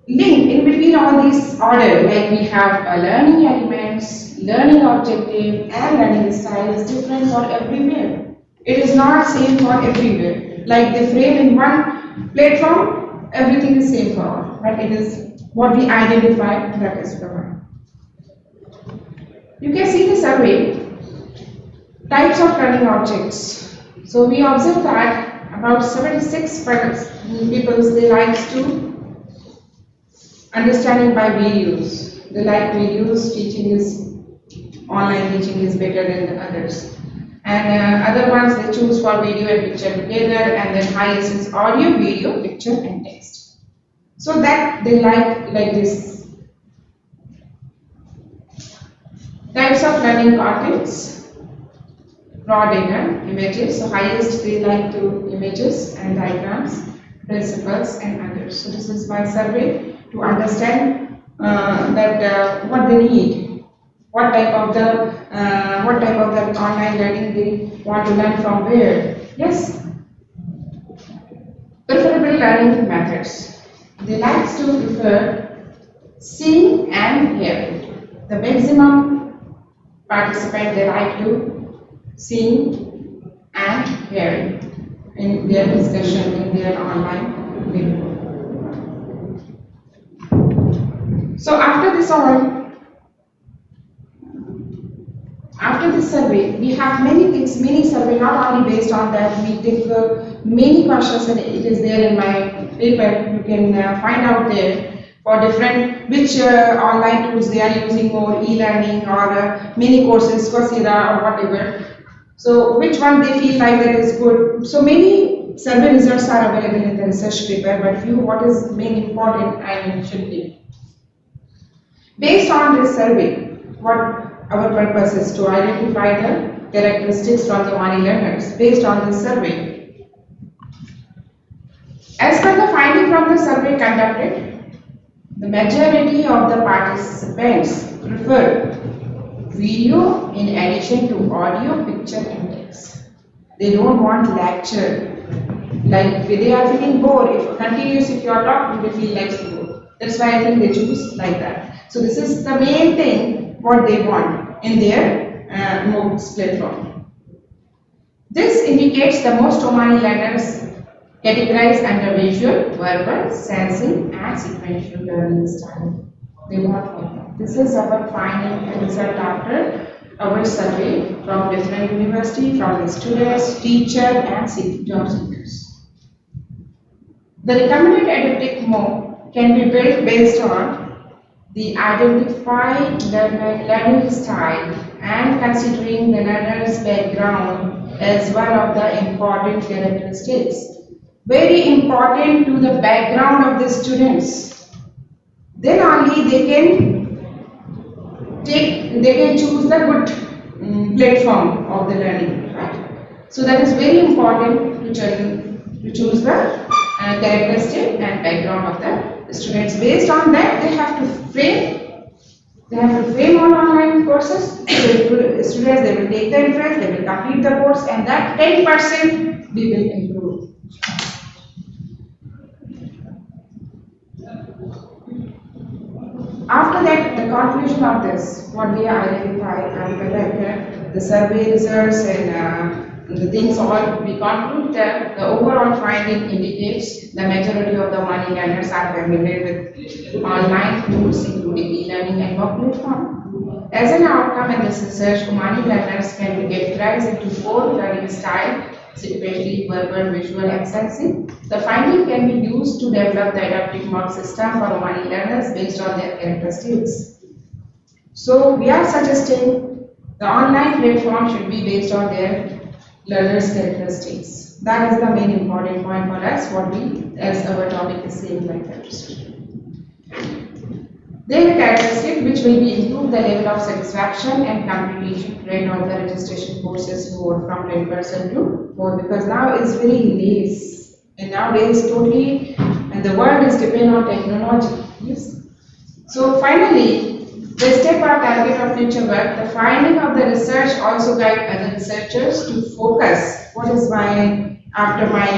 link in between all these order, like we have a learning elements, learning objective, and learning style is different for everywhere. It is not same for everywhere. Like the frame in one platform, everything is same for all, but it is what we identify that is the one. You can see the survey, types of learning objects. So we observe that about 76% people, they like to understanding by videos. They like videos, teaching is online teaching is better than the others. And other ones they choose for video and picture together, and then highest is audio, video, picture and text. So that they like this. Types of learning contents, raw data, images. So highest they like to images and diagrams, principles and others. So this is my survey to understand that what they need, what type of the online learning they want to learn from where. Yes. Preferable learning methods. They like to prefer seeing and hearing. The maximum participant they like to seeing and hearing in their discussion in their online video. So after this survey, we have many things, many survey, not only based on that, we take many questions and it is there in my paper, you can find out there for different, which online tools they are using more, e-learning or mini courses, Coursera or whatever. So which one they feel like that is good. So many survey results are available in the research paper, but few what is main important I mentioned here. Based on this survey, what our purpose is to identify the characteristics from the money learners based on this survey. As per the finding from the survey conducted, the majority of the participants prefer video in addition to audio, picture and text. They don't want lecture. Like they are feeling bored. If you are talking, they feel like bored. That's why I think they choose like that. So this is the main thing what they want in their MOOCs platform. This indicates the most Omani learners categorized under visual, verbal, sensing and sequential learning style. They want like that. This is our finding and result after our survey from different universities, from the students, teacher and job seekers. The recommended adaptive MOOC can be built based on the identified learning style and considering the learner's background as one of the important characteristics. Very important to the background of the students. Then only they can choose the good platform of the learning. Right? So that is very important to choose the characteristic and background of the students. Based on that, they have to frame all online courses. So students, they will take the interest, they will complete the course, and that 10% we will improve. After that, the conclusion of this, what we are identified and the survey results and the things all, we conclude that the overall finding indicates the majority of the Omani learners are familiar with online tools including e-learning and work platform. As an outcome in this research, Omani learners can be categorized into 4 learning styles, sequentially, verbal, visual and sensing. The finding can be used to develop the adaptive MOOC system for Omani learners based on their characteristics. So we are suggesting the online platform should be based on their learners' characteristics. That is the main important point for us, what we, as our topic is saying like that. Their characteristic which will be improve the level of satisfaction and completion rate of the registration courses more from 10% to more, because now it's very less and nowadays totally and the world is dependent on technology. Yes. So finally, the step or target of future work, the finding of the research also guide other researchers to focus. What is my, after my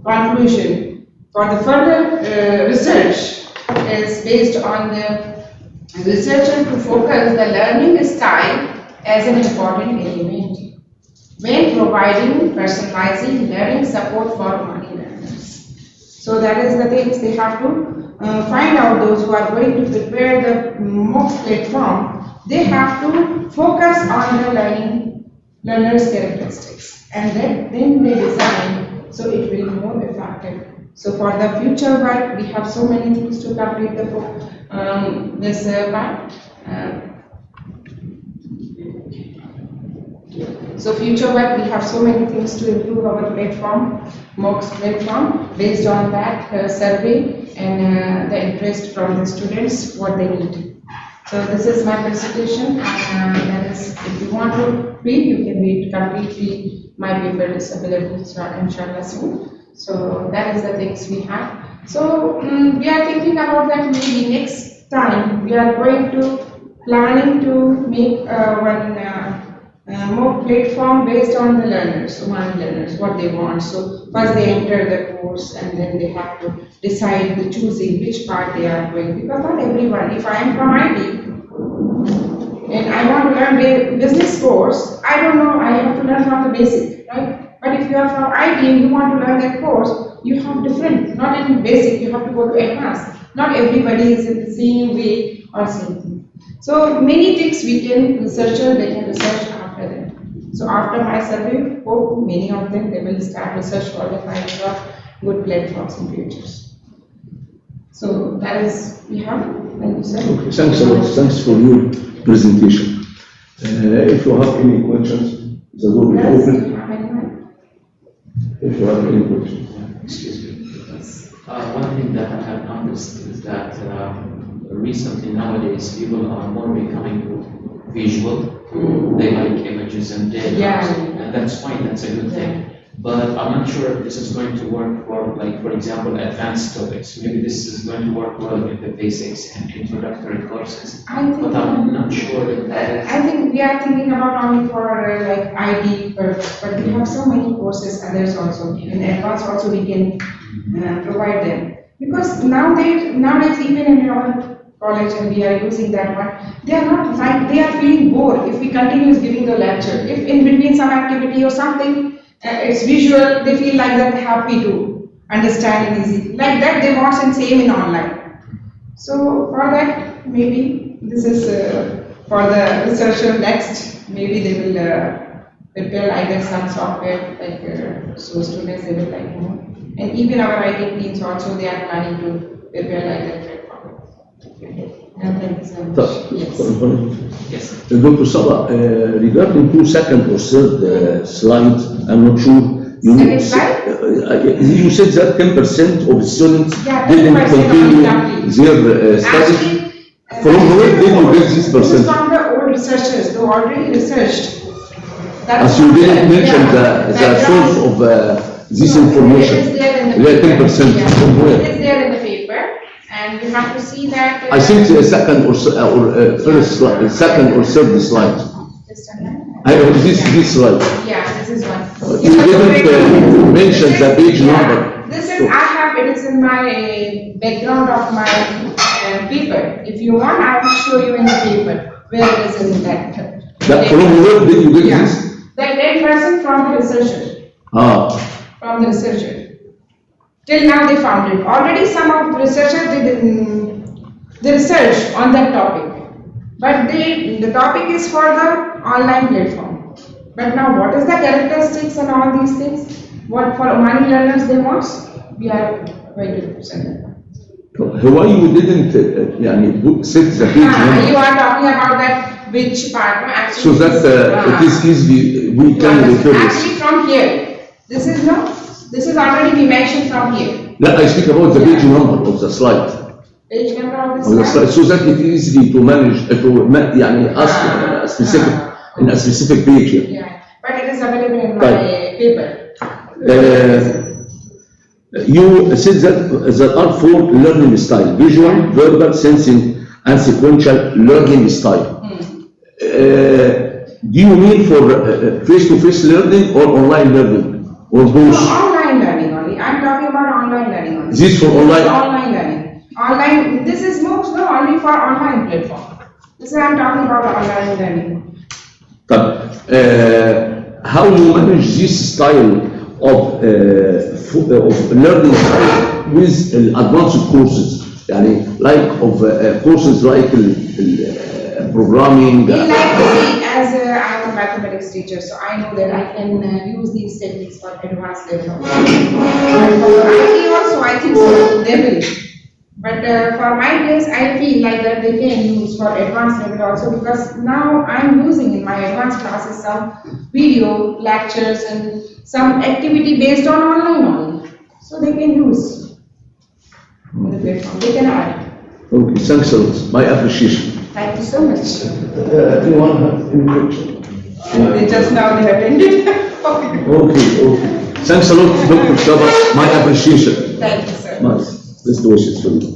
conclusion, for the further research is based on the researcher to focus the learning style as an important element when providing personalizing learning support for Omani learners. So that is the things they have to find out. Those who are going to prepare the MOOC platform, they have to focus on the learner's characteristics and then they design so it will be more effective. So for the future work, we have so many things to complete the this part. So future work, we have so many things to improve our platform, MOOCs platform, based on that survey and the interest from the students, what they need. So this is my presentation, and if you want to read, you can read completely. My paper is available inshallah soon. So that is the things we have. So we are thinking about that maybe next time we are going to planning to make one more platform based on the learners, Omani learners, what they want. So first they enter the course and then they have to decide the choosing which part they are going. Because not everyone, if I am from IT and I want to learn the business course, I don't know, I have to learn from the basic, right? But if you are from IT and you want to learn that course, you have different, not in basic, you have to go to advanced. Not everybody is in the same way or same thing. So many things we can researchers, they can research after them. So after my survey, hope many of them, they will start research for the finding of good platforms in futures. So that is, we have, thank you sir. Okay, thanks a lot. Thanks for your presentation. If you have any questions, the door is open. If you have any questions. Excuse me. One thing that I have noticed is that recently nowadays people are more becoming visual. They like images and diagrams, and that's fine. That's a good thing. But I'm not sure if this is going to work for, like, for example, advanced topics. Maybe this is going to work well with the basics and introductory courses. But I'm not sure if that is. I think we are thinking about only for like ID purpose, but we have so many courses, others also. In advance also we can provide them. Because nowadays even in our college and we are using that one, they are not like, they are feeling bored if we continue giving the lecture. If in between some activity or something, it's visual, they feel like they're happy to understand and easy. Like that they want the same in online. So for that, maybe this is for the researcher next, maybe they will prepare either some software, like so students they will like more. And even our IT teams also, they are planning to prepare like that platform. Thank you so much. Yes. Dr. Sabah, regarding to second or third slide, I'm not sure. Second slide? You said that 10% of students didn't 10% continue their studies. From where did you get this percent? From the old researchers, they already researched. As you didn't mention the source of this information. It is there in the 10% from where? It is there in the paper, and you have to see that. I think the second or first slide, second or third slide. This slide. Yeah, this is one. You didn't mention the page number. This is, I have, it is in my background of my paper. If you want, I will show you in the paper where it is in that. From where did you get this? The 10% from the researcher. From the researcher. Till now they found it. Already some of the researchers did the research on that topic. But the topic is for the online platform. But now what is the characteristics and all these things? What for Omani learners they want? We are going to present that. Why you didn't set the page number? You are talking about that which part? No, actually, So that it is easy, we can refer this. Actually from here. This is already we mentioned from here. No, I speak about the page number of the slide. Page number of On the the slide. slide, so that it is easy to manage, ask a specific, in a specific page. Yeah, but it is available in my paper. You said that there are 4 learning styles: visual, verbal, sensing, and sequential learning style. Do you mean for face-to-face learning or online learning, or both? No, online learning only. I'm talking about online learning only. This for online? Online learning. Online, this is most no only for online platform. This is I'm talking about online learning. How you manage this style of learning style with advanced courses, like of courses like programming. We like to see, as I'm a mathematics teacher, so I know that I can use these techniques for advanced level. And for IT also, I think so, they will. But for my case, I feel like that they can use for advanced level also, because now I'm using in my advanced classes some video lectures and some activity based on online only. So they can use the platform, they can add. Okay, thanks a lot. My appreciation. Thank you so much. Anyone have any question? They just now they attended. Okay. Thanks a lot, Dr. Shaba. My appreciation. Thank you, sir. Nice. Best wishes for you.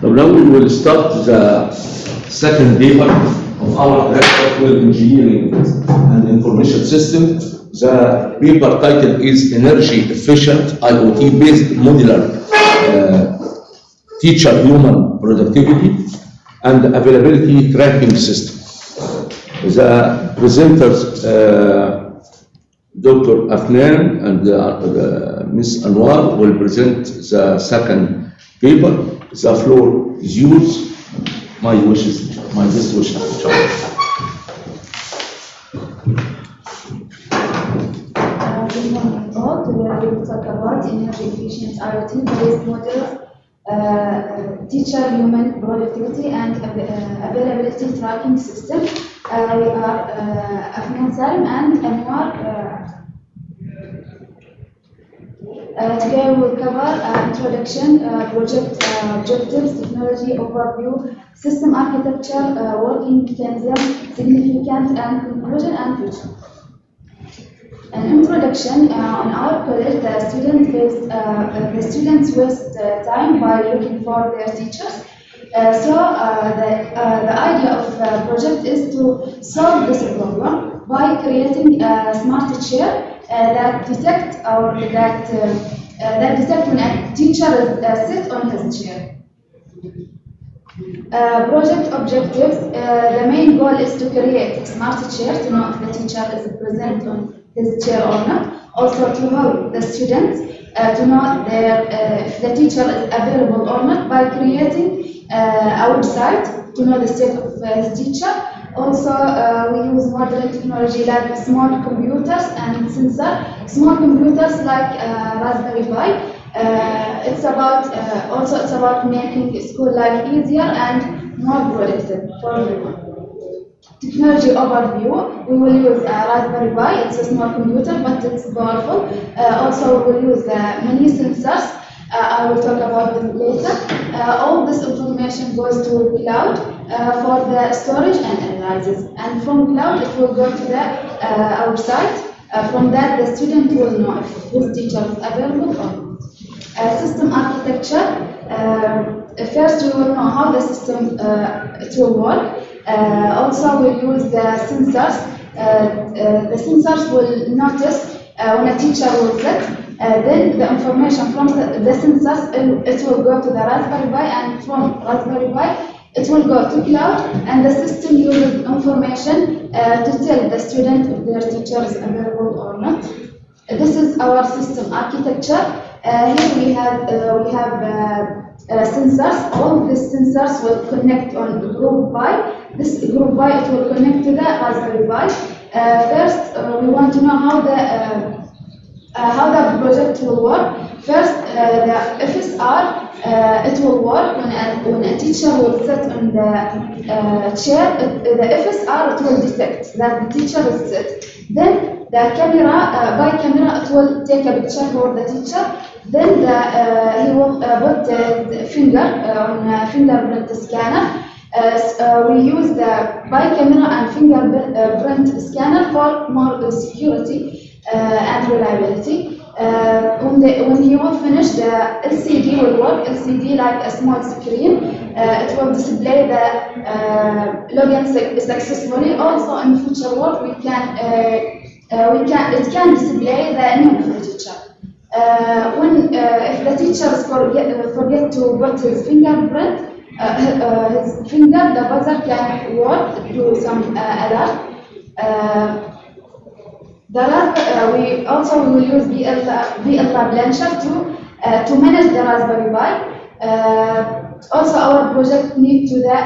So now we will start the second paper of our electrical engineering and information system. The paper title is Energy Efficient IoT Based Modular Teacher Human Productivity and Availability Tracking System. The presenters, Dr. Afnan and Ms. Anwar will present the second paper. The floor is yours. My wishes, my best wishes. Good morning all. Today we will talk about energy efficient IoT based models, teacher human productivity and availability tracking system. We are Afnan Salim and Anwar. Today we will cover introduction, project objectives, technology overview, system architecture, working mechanism, significant and conclusion and future. An introduction on our college, the students waste time by looking for their teachers. The idea of the project is to solve this problem by creating a smart chair that detect when a teacher is sit on his chair. Project objectives. The main goal is to create a smart chair to know if the teacher is present on his chair or not. Also to help the students to know if the teacher is available or not by creating a website to know the state of his teacher. Also, we use modern technology like smart computers and sensors. Smart computers like Raspberry Pi. It's about making school life easier and more productive for everyone. Technology overview. We will use Raspberry Pi. It's a small computer, but it's powerful. Also, we will use many sensors. I will talk about them later. All this information goes to cloud for the storage and analysis. And from cloud, it will go to our site. From that, the student will know if his teacher is available or not. System architecture. First, we will know how the system it will work. Also, we'll use the sensors. The sensors will notice when a teacher will sit. Then the information from the sensors, it will go to the Raspberry Pi, and from Raspberry Pi, it will go to cloud, and the system uses information to tell the student if their teacher is available or not. This is our system architecture. Here we have sensors. All these sensors will connect on group Pi. This group Pi, it will connect to the Raspberry Pi. First, we want to know how the project will work. First, the FSR, it will work when a teacher will sit on the chair. The FSR, it will detect that the teacher is sit. Then the camera, by camera, it will take a picture for the teacher. Then he will put the finger on a fingerprint scanner. We use the by camera and fingerprint scanner for more security. and reliability. When he will finish, the LCD will work. LCD like a small screen. It will display the login successfully. Also, in future work, it can display the name of the teacher. If the teacher forget to put his fingerprint, his finger, the buzzer can work to some alert. We also will use VLab Launcher to manage the Raspberry Pi. Also, our project needs to the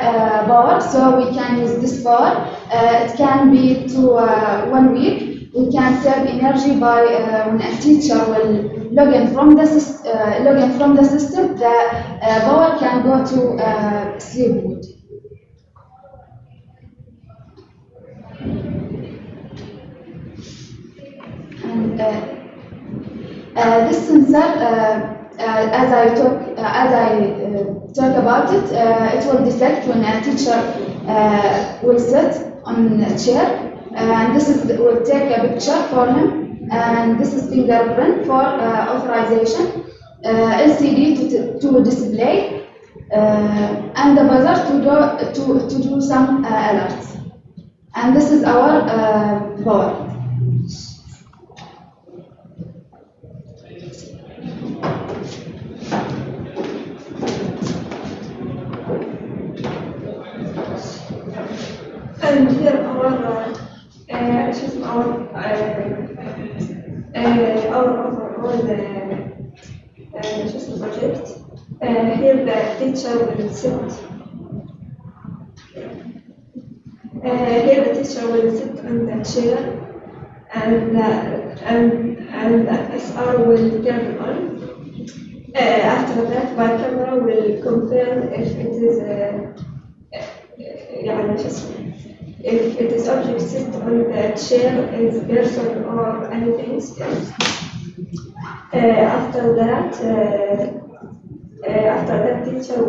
power, so we can use this power. It can be to 1 week. We can save energy by when a teacher will log in from the system. The power can go to sleep mode. And this sensor, as I talk about it, it will detect when a teacher will sit on a chair, and this will take a picture for him, and this is fingerprint for authorization, LCD to display, and the buzzer to do some alerts, and this is our power. And here our overall project. Here the teacher will sit. Here the teacher will sit on the chair, and the FSR will turn on. After that, my camera will confirm if it is if it is object sit on the chair is person or anything else. After that teacher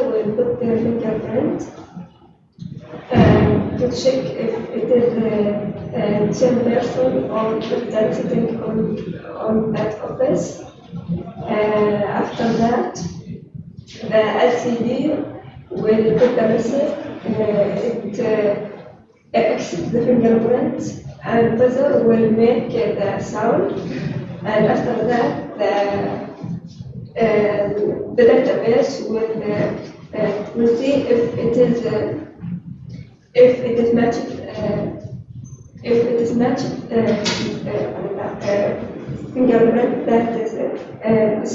will put their fingerprint to check if it is the same person or that sitting on that office. After that, the LCD will put the message. It accepts the fingerprint, and buzzer will make the sound. And after that, the database will see if it is matched fingerprint that is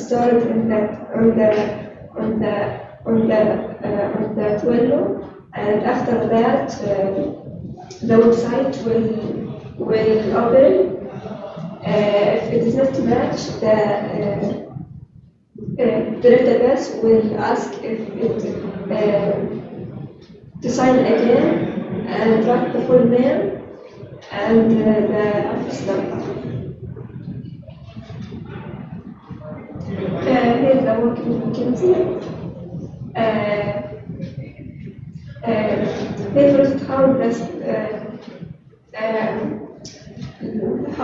stored in on the window, and after that the website will open. If it is not matched, the database will ask if it to sign again and write the full name and the office number. Here's the working vacancy. First, how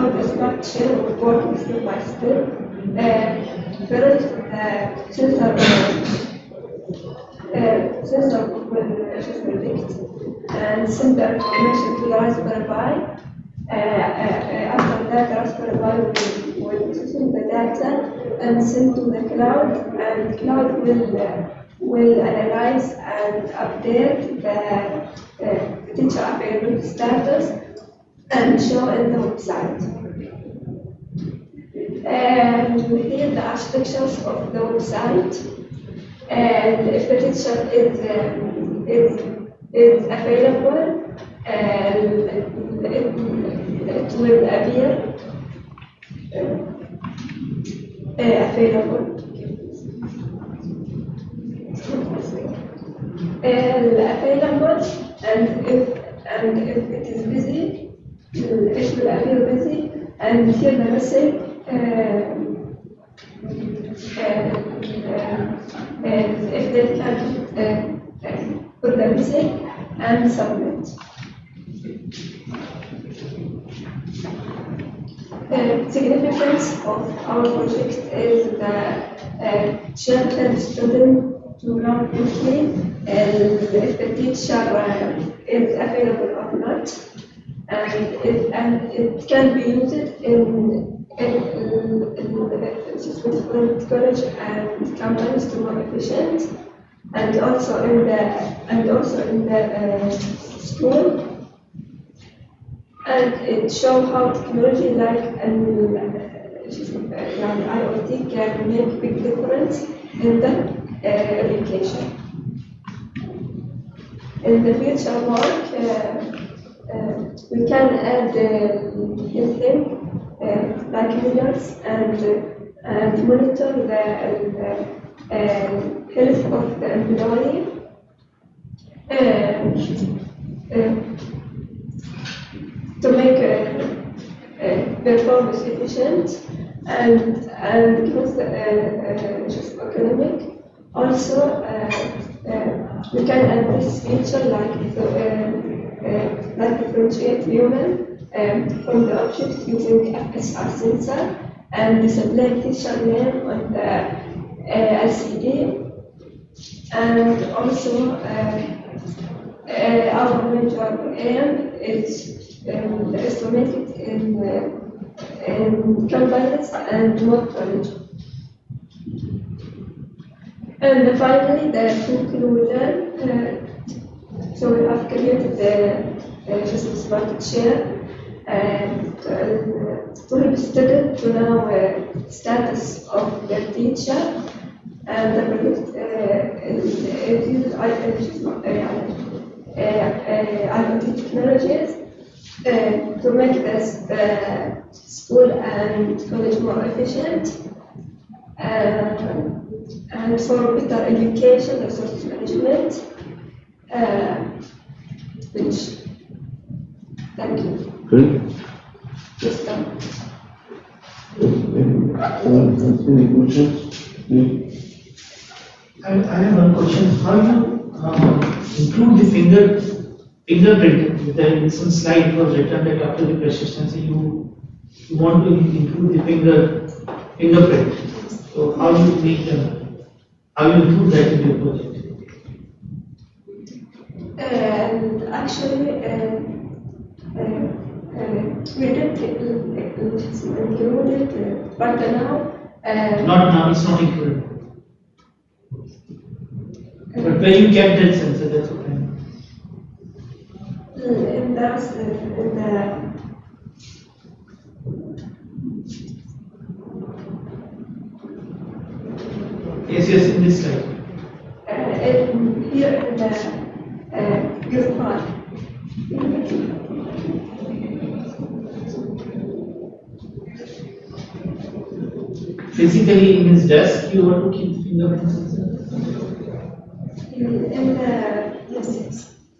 the structure will work step by step. First, the sensor will predict and send the information to the Raspberry Pi. After that, the Raspberry Pi will process the data and send to the cloud, and cloud will analyze and update the teacher availability status and show in the website. And here the architectures of the website. And if the teacher is available, it will appear available. Available, and if it is busy, it will appear busy, and here the message. If they can put the message and submit. significance of our project is the children student to learn quickly, if the teacher is available or not, and it can be used in different college and companies to more efficient, and also in the school. And it shows how technology like IoT can make big difference in the education. In the future work, we can add anything like mirrors and monitor the health of the employee. To make performance efficient and cost economic. Also, we can add this feature like differentiate human from the object using FSR sensor and display teacher name on the LCD. And also, our major aim is estimated in companies and more college. And finally, the conclusion. So we have created the smart chair to help students to know status of their teacher and the project it uses IoT technologies to make the school and college more efficient and for better education, resource management, which, thank you. Good. Yes, done. Any questions? I have one question. How you include the fingerprint? There in some slide was written that after the persistency you want to include the fingerprint. So how you make them? How you include that in your project? And actually, we did include it, but now. Not now. It's not included. But where you kept that sensor, that's what I mean. In the Yes, in this slide. Here in the group part. Physically in his desk, you want to keep the fingerprint sensor? In the yes.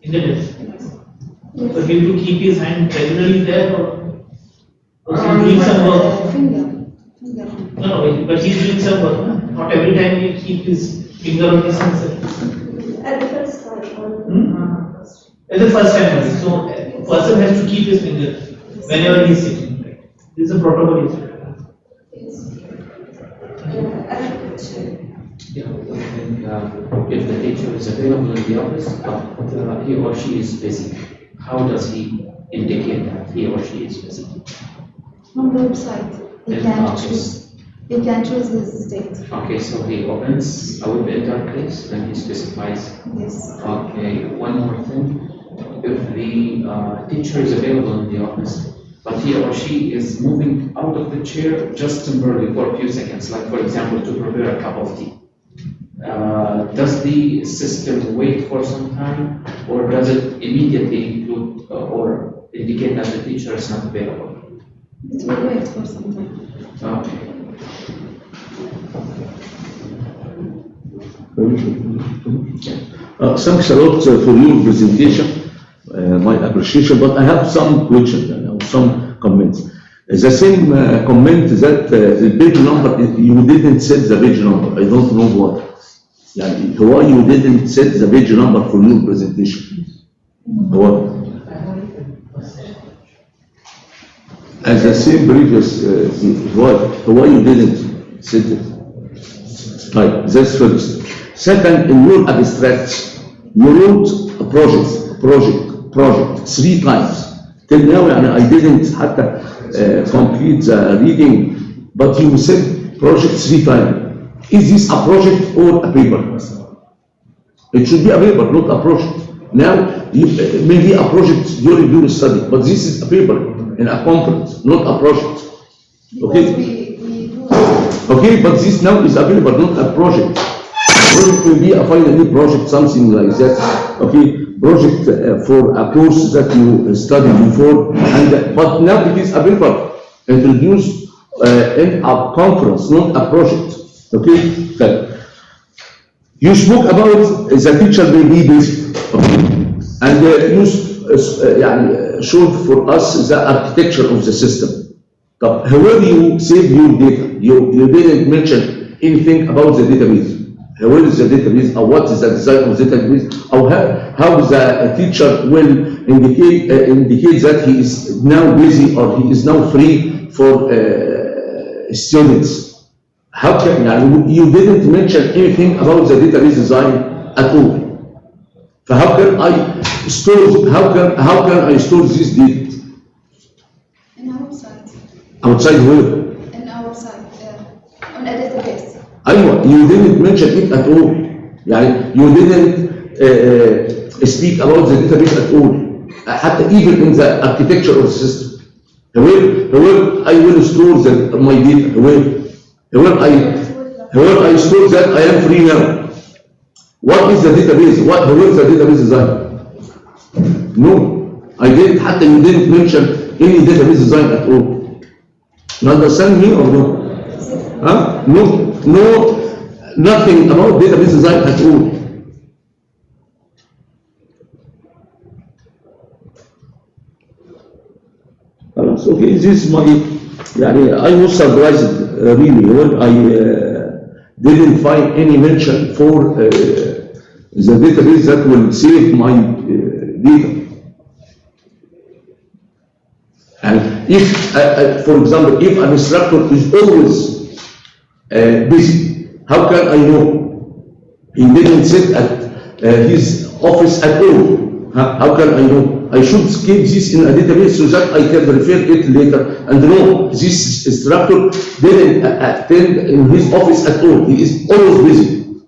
In the desk. Yes. So he will keep his hand regularly there or he's doing some work? Finger. No, but he's doing some work. No? Not every time he keep his finger on the sensor. At the first time. It's the first time only. So a person has to keep his finger whenever he's sitting. Right? This is a protocol. Yes. Yeah, if the teacher is available in the office, but he or she is busy, how does he indicate that he or she is busy? On the website, you In can office. choose. You can choose this state. Okay, so he opens a web interface, then he specifies. Yes. Okay, one more thing. If the teacher is available in the office, but he or she is moving out of the chair just temporarily for a few seconds, like for example to prepare a cup of tea. Does the system wait for some time, or does it immediately include or indicate that the teacher is not available? It will wait for some time. Okay. Thanks a lot for your presentation. My appreciation, but I have some questions, some comments. The same comment that the page number, you didn't set the page number. I don't know why. Why you didn't set the page number for your presentation? Why? As I said previous, why you didn't set it? Right, that's first. Second, in your abstracts, you wrote a project 3 times. Till now, I didn't complete the reading, but you said project 3 times. Is this a project or a paper? It should be a paper, not a project. Now, maybe a project during your study, but this is a paper in a conference, not a project. Okay? Okay, but this now is a paper, not a project. Project will be a final project, something like that. Okay, project for a course that you studied before, but now it is a paper introduced in a conference, not a project. Okay, you spoke about the teacher may be busy, okay, and you showed for us the architecture of the system. But however you save your data, you didn't mention anything about the database. Where is the database, or what is the design of the database, or how the teacher will indicate that he is now busy or he is now free for students. How can you didn't mention anything about the database design at all? So how can I store? How can I store this data? In our website. Outside where? In our website, on a database. You didn't mention it at all. You didn't speak about the database at all. Even in the architecture of the system. Where I will store my data? Where I store that I am free now. What is the database? Where is the database design? No, I didn't. You didn't mention any database design at all. You understand me or no? Huh? No, nothing about database design at all. Okay, this is my. I was surprised really when I didn't find any mention for the database that will save my data. And if, for example, if an instructor is always busy, how can I know? He didn't sit at his office at all. How can I know? I should keep this in a database so that I can refer it later and know this instructor didn't attend in his office at all. He is always busy.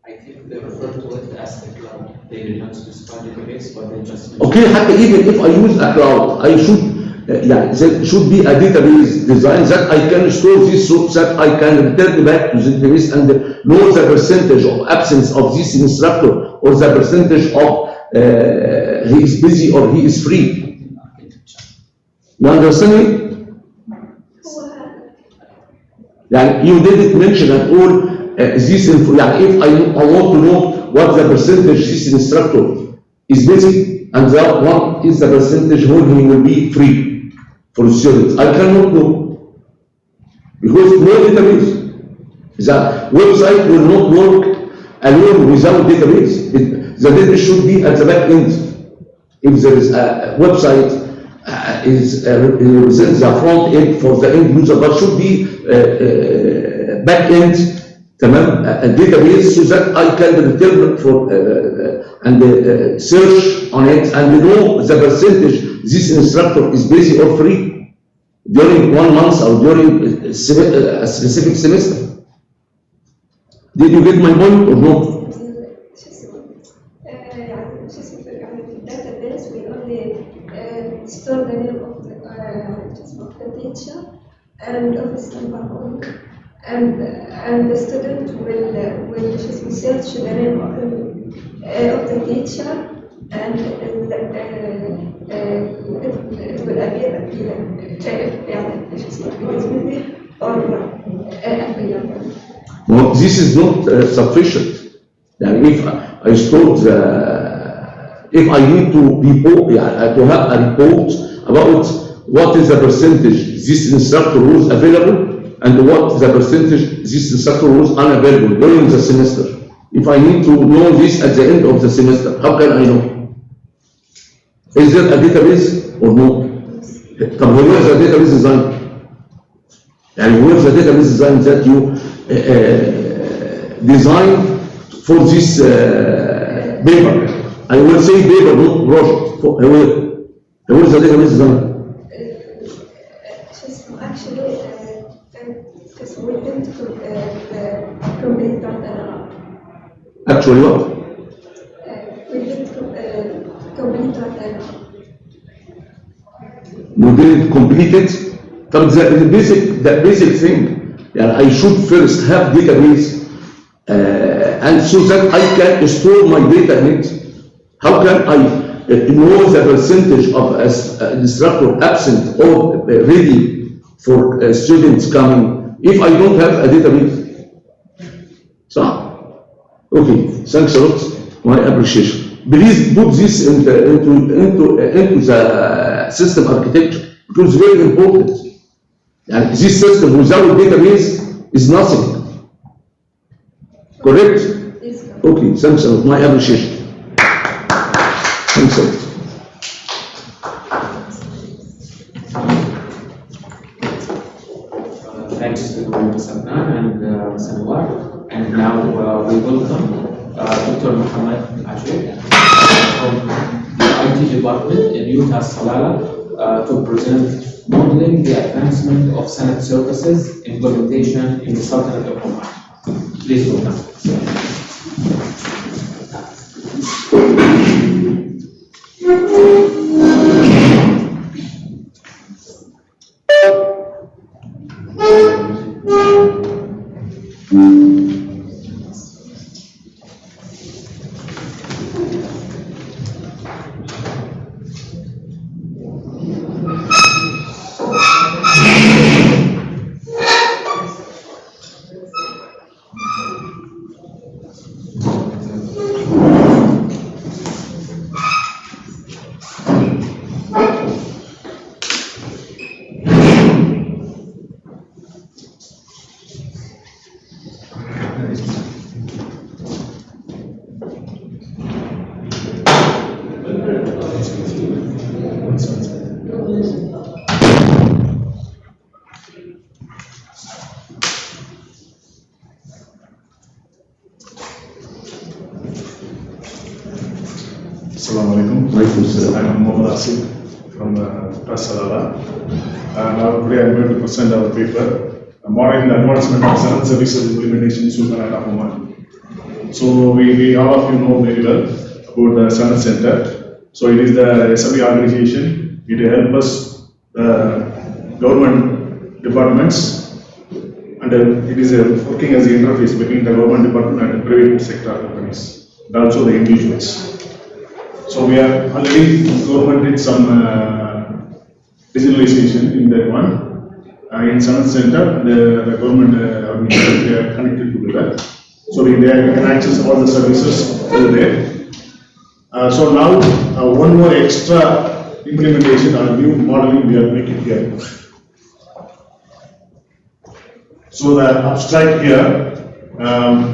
I think they refer to it as the cloud. They did not specify database, but they just. Okay, even if I use a cloud, I should. There should be a database design that I can store this so that I can return back to the database and know the percentage of absence of this instructor or the percentage of he is busy or he is free. You understand me? You didn't mention at all this info. If I want to know what the percentage this instructor is busy and that one is the percentage when he will be free for students, I cannot know because no database. The website will not work alone without database. The data should be at the back end. If there is a website represents the front end for the end user, but should be back end, a database so that I can return for and search on it and know the percentage this instructor is busy or free during 1 month or during a specific semester. Did you get my point or no? Store the name of the teacher and office number only, and the student will search the name of the teacher, and it will appear or available. Well, this is not sufficient. If I store if I need to report, to have a report about what is the percentage this instructor was available and what the percentage this instructor was unavailable during the semester. If I need to know this at the end of the semester, how can I know? Is there a database or no? طب where is the database design؟ يعني where is the database design that you design for this paper? I will say paper, not project. Where is the database design? Actually, we didn't complete that. Actually what? We didn't complete that. You didn't complete it. طب the basic thing. يعني I should first have database and so that I can store my data in it. How can I know the percentage of instructor absent or ready for students coming if I don't have a database? صح? Okay, thanks a lot. My appreciation. Please put this into the system architecture because it's very important. And this system without database is nothing. Correct? Yes. Okay, thanks a lot. My appreciation. Thanks a lot. Thanks to Sadnan and Sanwar. And now we welcome Dr. Muhammad Ashir from the IT department in UTAS-IBRI to present modeling the advancement of Senate services implementation in the Sultanate of Oman. Please welcome. Assalamu alaikum. I'm Mohammad Asif from UTAS-IBRI. Now today I'm going to present our paper, Modeling the Advancement of Senate Services Implementation in Sultanate of Oman. So we all of you know very well about the Senate Center. So it is the SME organization. It helps us the government departments and it is working as the interface between the government department and the private sector companies and also the individuals. So we are already, government did some digitalization in that one. In Senate Center, the government organization, they are connected together. So they can access all the services over there. So now one more extra implementation or new modeling we are making here. So the abstract here,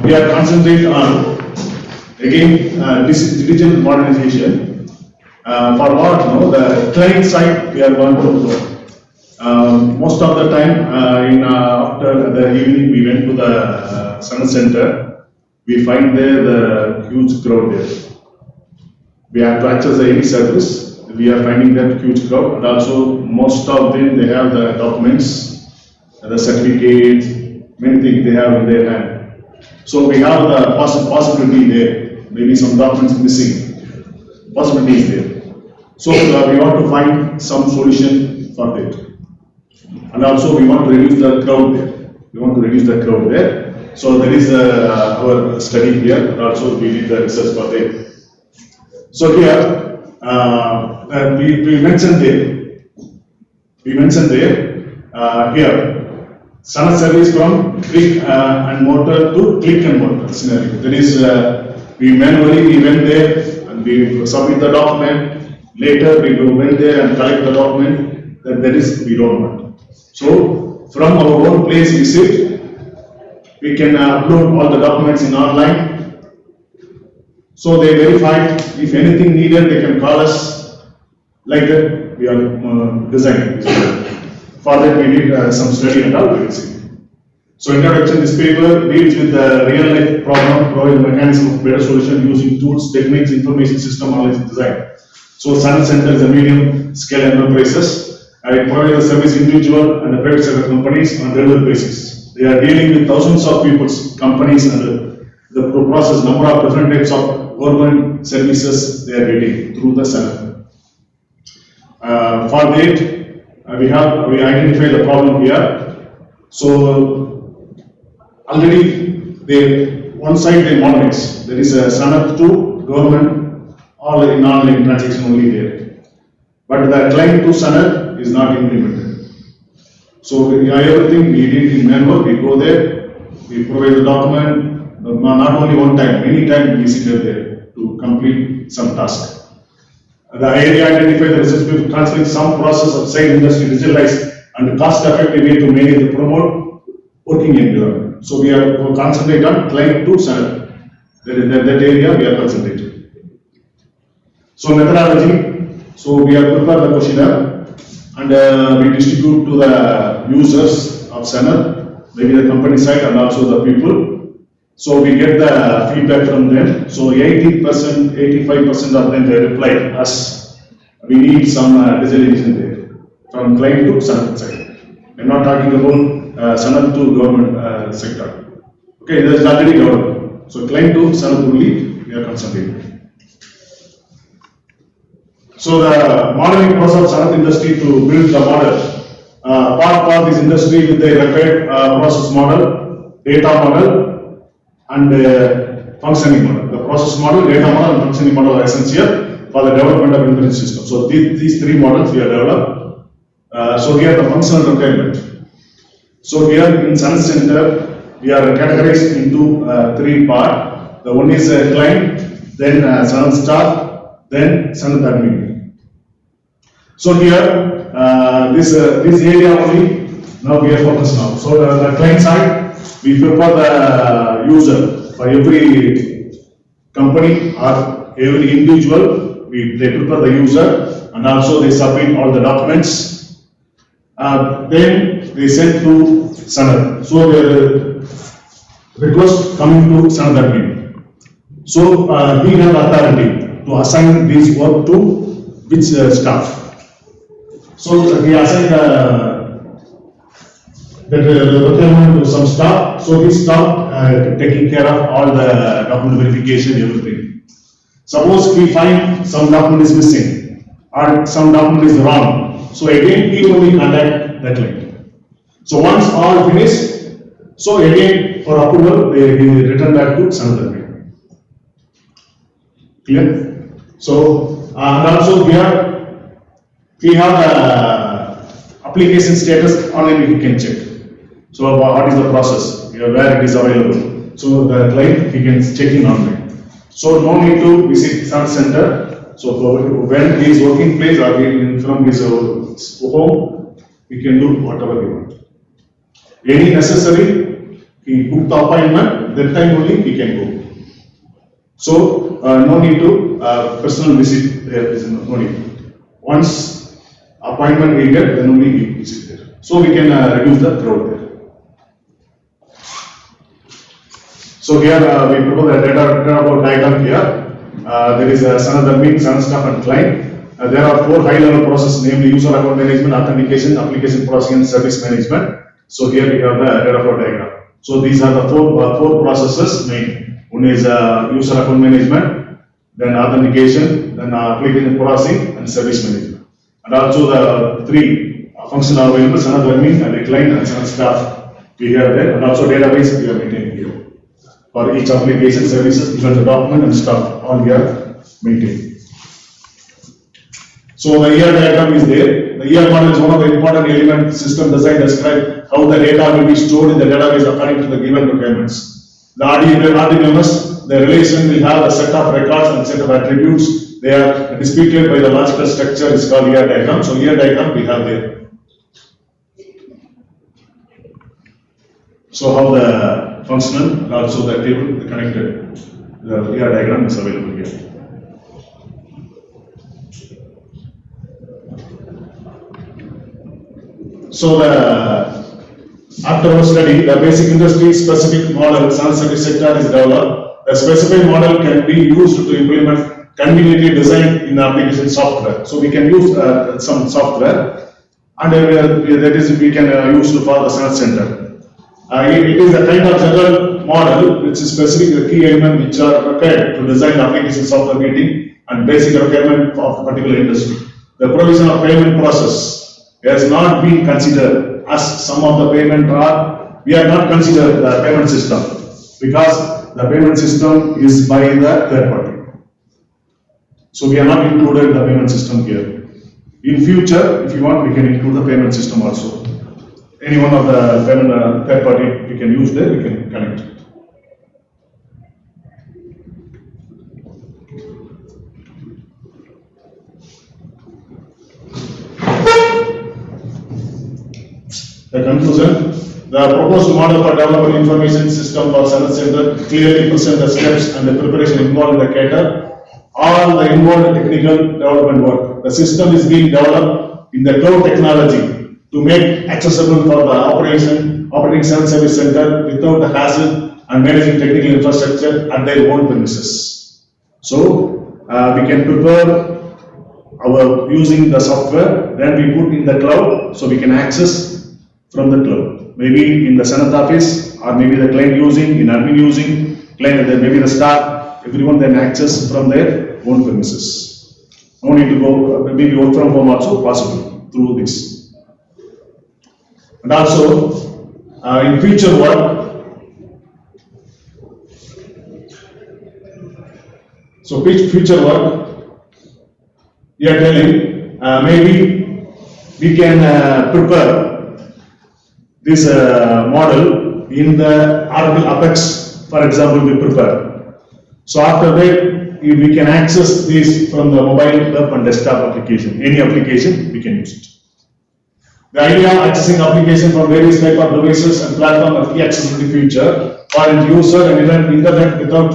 we are concentrating on again digital modernization. For what? No, the client side we are going to do. Most of the time, after the evening, we went to the Senate Center. We find there the huge crowd there. We have to access any service. We are finding that huge crowd, and also most of them they have the documents, the certificates, many things they have in their hand. So we have the possibility there. Maybe some documents missing. Possibility is there. So we want to find some solution for that. And also we want to reduce the crowd there. So there is our study here, and also we did the research for that. So here we mentioned there. Here Senate service from click and mortar to click and mortar scenario. That is, we manually went there and we submit the document. Later we went there and collect the document. That is, we don't want. So from our own place we sit, we can upload all the documents in online. So they verify if anything needed, they can call us. Like that, we are designing this paper. For that, we did some study and all, we will see. So introduction, this paper deals with the real life problem, provide the mechanism of better solution using tools, techniques, information system, analysis design. So Sun Center is a medium scale enterprises. It provides the service individual and the private sector companies on a regular basis. They are dealing with thousands of people's companies and the process number of different types of government services they are getting through the Sun. For that, we identify the problem here. So already one side they modernize. There is a Sanat to government, all in online transaction only there. But the client to Sanat is not implemented. So everything we did in manual, we go there, we provide the document, not only one time, many times we sit there to complete some task. The area identify the results, translate some process of side industry digitalized and cost effective way to manage the promote working environment. So we are concentrate on client to Sanat. That area we are concentrating. So methodology. So we have prepared the questionnaire and we distribute to the users of Sanat, maybe the company side and also the people. So we get the feedback from them. So 80%, 85% of them they reply us. We need some digitalization there from client to Sanat side. I'm not talking about Sanat to government sector. Okay, that is already government. So client to Sanat only we are concentrating. So the modeling process of Sanat industry to build the model. Part for this industry with the required process model, data model, and functioning model. The process model, data model, and functioning model are essential for the development of information system. So these three models we have developed. So here the functional requirement. So here in Sun Center we are categorized into three parts. The one is client, then Sun staff, then Sun admin. So here this area only now we are focused now. So the client side we prepare the user for every company or every individual. They prepare the user and also they submit all the documents. Then they send to Sanat. So the request coming to Sanat admin. So we have authority to assign this work to which staff. So we assign the requirement to some staff. So this staff taking care of all the document verification, everything. Suppose we find some document is missing or some document is wrong. So again we only contact the client. So once all finished, so again for approval they return back to Sanat admin. Clear? So and also we have application status online we can check. So what is the process? Where it is available. So the client he can check in online. So no need to visit Sun Center. So when he is working place or from his home, we can do whatever we want. Any necessary, he book the appointment, that time only he can go. So no need to personal visit there, no need. Once appointment we get, then only we visit there. So we can reduce the crowd there. So here we propose a data diagram here. There is a Sanat admin, Sanat staff and client. There are four high level processes, namely user account management, authentication, application processing and service management. So here we have the data flow diagram. So these are the four processes main. One is user account management, then authentication, then application processing and service management. And also the three functions are available, Sanat admin and a client and Sanat staff we have there, and also database we are maintaining here. For each application services, even the document and stuff, all we are maintaining. So the ER diagram is there. The ER model is one of the important elements. System design describe how the data will be stored in the database according to the given requirements. The RDBMS, the relation will have a set of records and set of attributes. They are depicted by the logical structure is called ER diagram. So ER diagram we have there. So how the functional and also the table the connected, the ER diagram is available here. So after our study, the basic industry specific model, sans service sector is developed. The specified model can be used to implement conveniently designed in application software. So we can use some software, and that is we can use for the sans center. It is a kind of general model which is specific the key elements which are required to design the application software meeting and basic requirement of the particular industry. The provision of payment process has not been considered as some of the payment are, we have not considered the payment system because the payment system is by the third party. So we are not included the payment system here. In future, if you want, we can include the payment system also. Any one of the payment third party we can use there, we can connect. The conclusion, the proposed model for developing information system for service center clearly presents the steps and the preparation involved in the cater all the involved technical development work. The system is being developed in the cloud technology to make accessible for the operating service center without the hassle and managing technical infrastructure at their own premises. So we can prepare our using the software, then we put in the cloud so we can access from the cloud. Maybe in the Senate office or maybe the client using, in admin using, client maybe the staff, everyone then access from their own premises. No need to go, maybe work from home also possible through this. And also, in future work, so future work, we are telling, maybe we can prepare this model in the Oracle Apex, for example, we prepare. So after that, we can access this from the mobile, web and desktop application. Any application, we can use it. The idea of accessing application from various type of devices and platform of key access in the future for user and internet without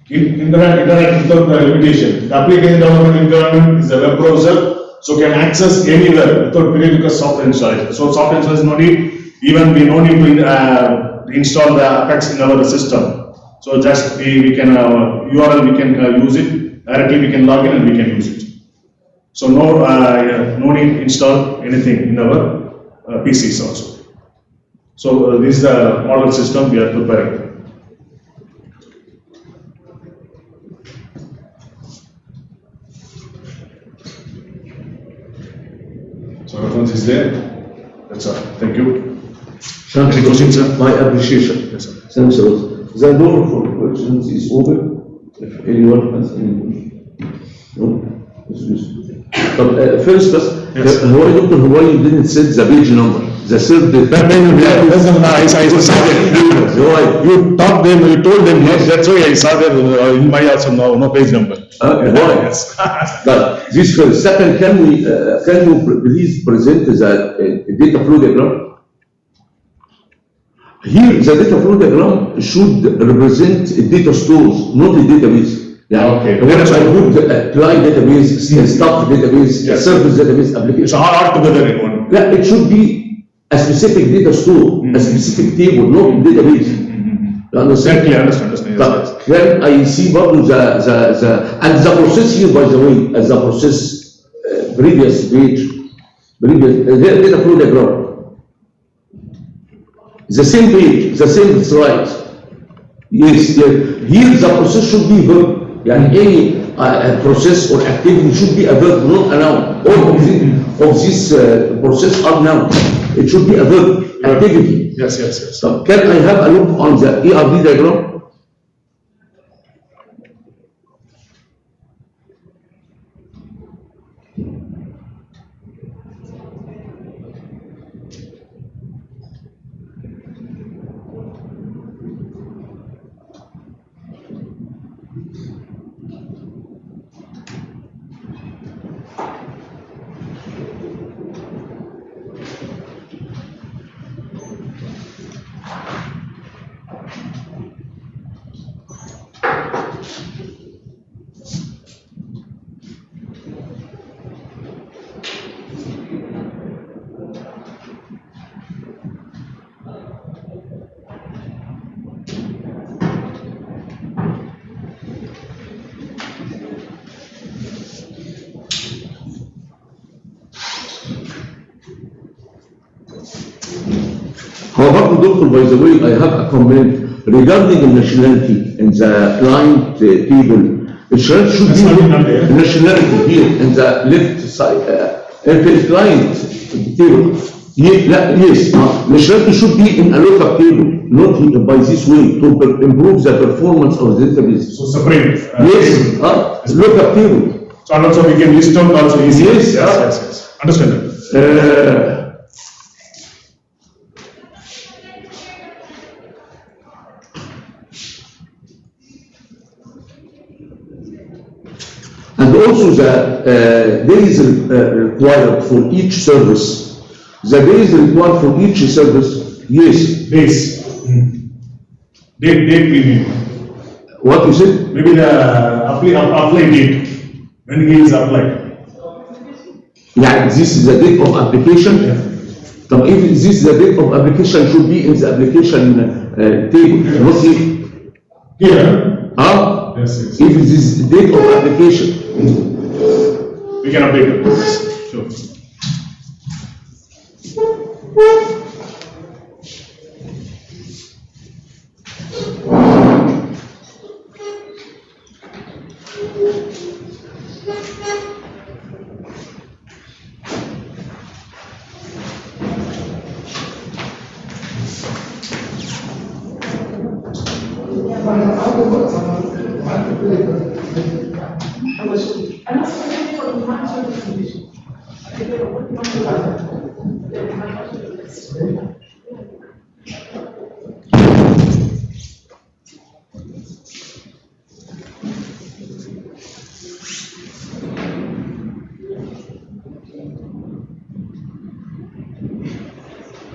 the limitation. The application development environment is a web browser, so can access anywhere without prerequisite software installation. So software installation no need, even we no need to install the Apex in our system. So just we can URL we can use it directly. We can log in and we can use it. So no need to install anything in our PCs also. So this is the model system we are preparing. So reference is there. That's all. Thank you. Thank Any questions, sir? My appreciation. Yes, sir. Thanks a lot. The door for questions is open. If anyone has any question. No? First, هو يا دكتور هو you didn't set the page number. The third. You taught them, you told them, yes, that's why I saw that in my also no page number. Why? Yes. But this first. Second, can you please present the data flow diagram? Here, the data flow diagram should represent data stores, not a database. Yeah, okay. When I put client database, staff database, yes, service database, application. It's all together in one. Yeah, it should be a specific data store, a specific table, not database. You understand? Exactly, understand. But can I see about and the process here, by the way, as the process previous page, data flow diagram. The same page, the same slide. Yes, here the process should be verb. Yani any process or activity should be a verb, not a noun. All of this process are noun. It should be a verb, activity. Yes. So can I have a look on the ERD diagram? برضه دكتور by the way I have a comment regarding the nationality in the client table. Nationality should be nationality here in the left side. If the client table, yes, nationality should be in a local table, not by this way to improve the performance of the database. So separate. Yes, local table. So and also we can list out also easy. Yes, yes. Understand. And also the days required for each service. The days required for each service, yes. Days. Date premium. What you said? Maybe the apply date. When he is applied. Yeah, this is the date of application. So if this is the date of application, should be in the application table, not here. Here? Yes. If this is the date of application. We can update it. Sure.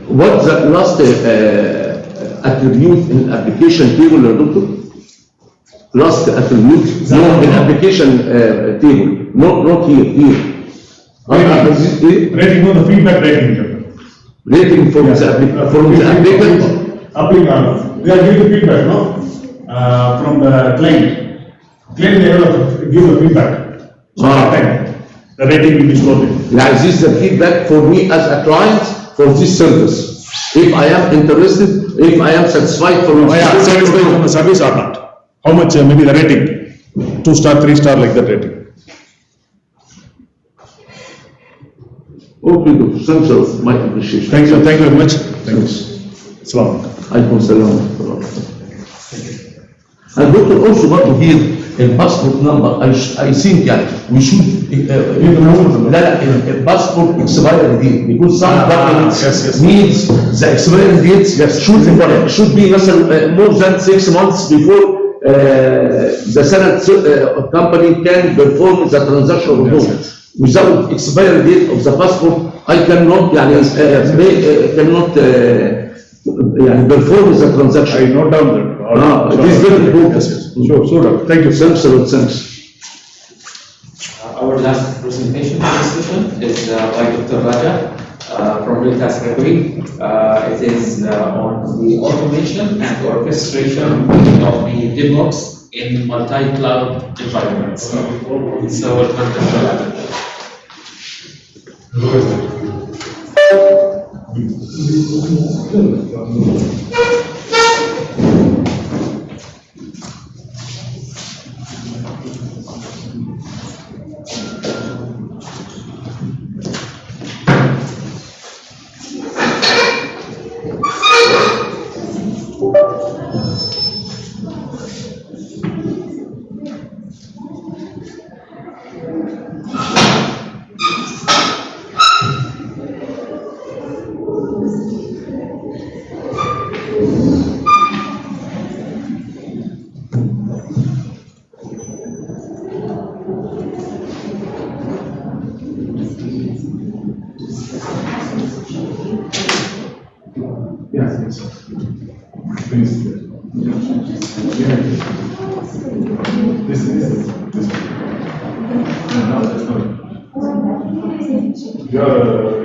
What's the last attribute in application table, doctor? Last attribute, no, in application table, not here. Rating on the feedback rating. Rating from the applicant. Applicant. They are giving feedback, no? From the client. Client they will give the feedback. So the rating will be scored. Yeah, this is the feedback for me as a client for this service. If I am interested, if I am satisfied for satisfied from the service or not. How much maybe the rating? 2 star, 3 star like that rating. Okay, doctor. Thanks a lot. My appreciation. Thank you very much. Thanks. Salam. Alaikum salam. And doctor, also برضه here الباسبورت نمبر I think يعني we should لا الباسبورت expiry date because some documents needs the expiry date should be مثلا more than 6 months before the Senate company can perform the transaction report. Without expiry date of the passport I cannot يعني cannot يعني perform the transaction. I note down that. It is very important. Sure. Thank you. Thanks a lot. Thanks. Our last presentation for this session is by Dr. Raja from UTAS-IBRI. It is on the automation and orchestration of the DevOps in multi-cloud environments. So welcome, Dr. Raja.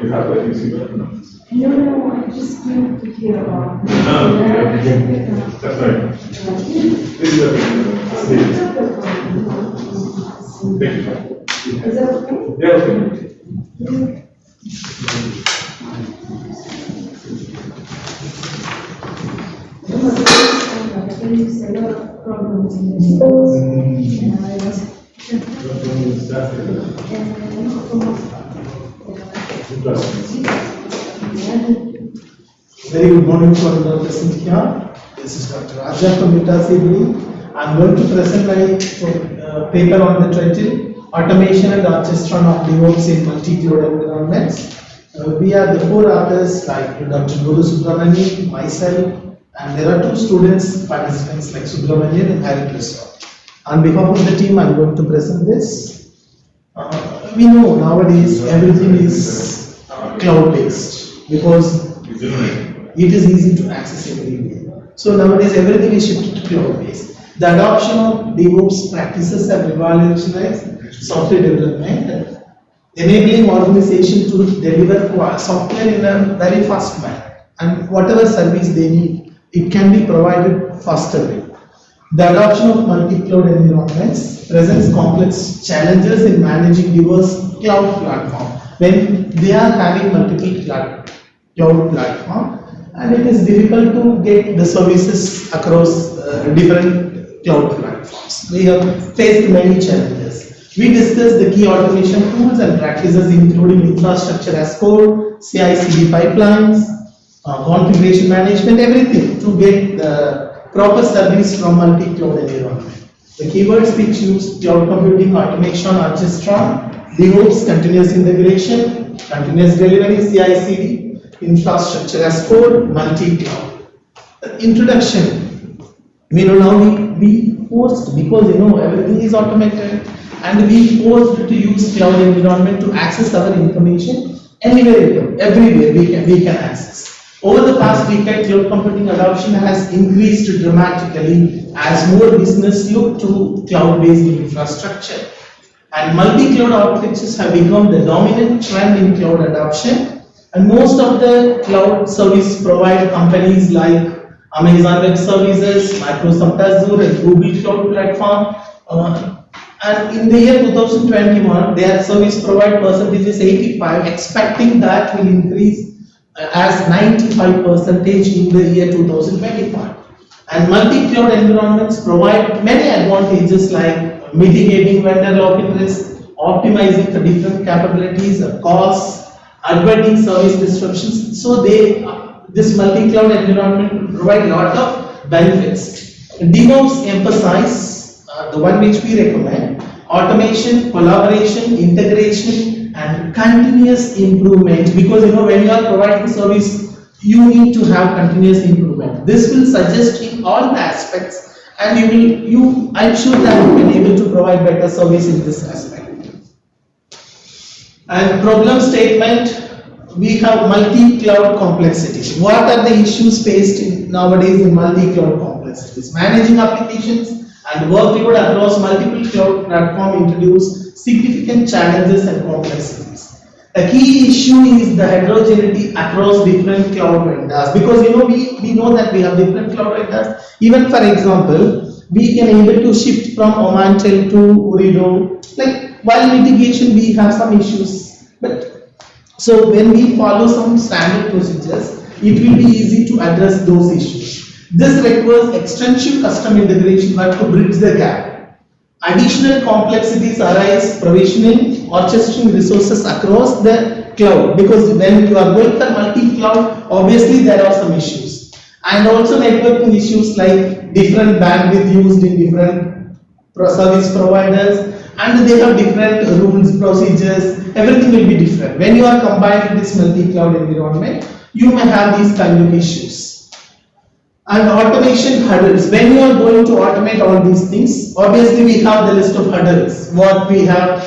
You have the ICCDA. No, I just want to hear about it. That's right. This is Is that okay? Yeah, okay. brings a lot of problems in the schools. Very good morning for the present here. This is Dr. Raja from UTAS-IBRI. I am going to present my paper on the title Automation and Orchestration of DevOps in Multi-Cloud Environments. We are the four authors like Dr. Guru Subramanian, myself, and there are two students, participants like Subramanian and Harry Krishna. On behalf of the team, I am going to present this. We know nowadays everything is cloud-based because it is easy to access everywhere. So nowadays everything is shifted to cloud-based. The adoption of DevOps practices have revolutionized software development, enabling organizations to deliver software in a very fast manner. And whatever service they need, it can be provided faster way. The adoption of multi-cloud environments presents complex challenges in managing diverse cloud platforms when they are having multiple cloud platform, and it is difficult to get the services across different cloud platforms. We have faced many challenges. We discussed the key automation tools and practices including infrastructure as code, CI/CD pipelines, configuration management, everything to get the proper service from multi-cloud environment. The keywords which use cloud computing, automation, orchestration, DevOps, continuous integration, continuous delivery, CI/CD, infrastructure as code, multi-cloud. Introduction. We know now we forced, because everything is automated, and we forced to use cloud environment to access our information anywhere, everywhere we can access. Over the past decade, cloud computing adoption has increased dramatically as more business look to cloud-based infrastructure. And multi-cloud architectures have become the dominant trend in cloud adoption. And most of the cloud service provider companies like Amazon Web Services, Microsoft Azure, and Google Cloud Platform. And in the year 2021, their service provider percentage is 85, expecting that will increase as 95% in the year 2025. And multi-cloud environments provide many advantages like mitigating vendor lock-in risk, optimizing the different capabilities, costs, avoiding service disruptions. So this multi-cloud environment will provide a lot of benefits. DevOps emphasize the one which we recommend: automation, collaboration, integration, and continuous improvement. Because when you are providing service, you need to have continuous improvement. This will suggest in all the aspects, and I'm sure that you will be able to provide better service in this aspect. And problem statement, we have multi-cloud complexities. What are the issues faced nowadays in multi-cloud complexities? Managing applications and workload across multiple cloud platforms introduce significant challenges and complexities. A key issue is the heterogeneity across different cloud vendors, because we know that we have different cloud vendors. Even for example, we can able to shift from Omantel to Urido. Like while mitigation, we have some issues, but so when we follow some standard procedures, it will be easy to address those issues. This requires extensive custom integration work to bridge the gap. Additional complexities arise provisioning, orchestrating resources across the cloud, because when you are going for multi-cloud, obviously there are some issues. And also networking issues like different bandwidth used in different service providers, and they have different rules, procedures, everything will be different. When you are combining this multi-cloud environment, you may have these kind of issues. And automation hurdles. When you are going to automate all these things, obviously we have the list of hurdles. What we have,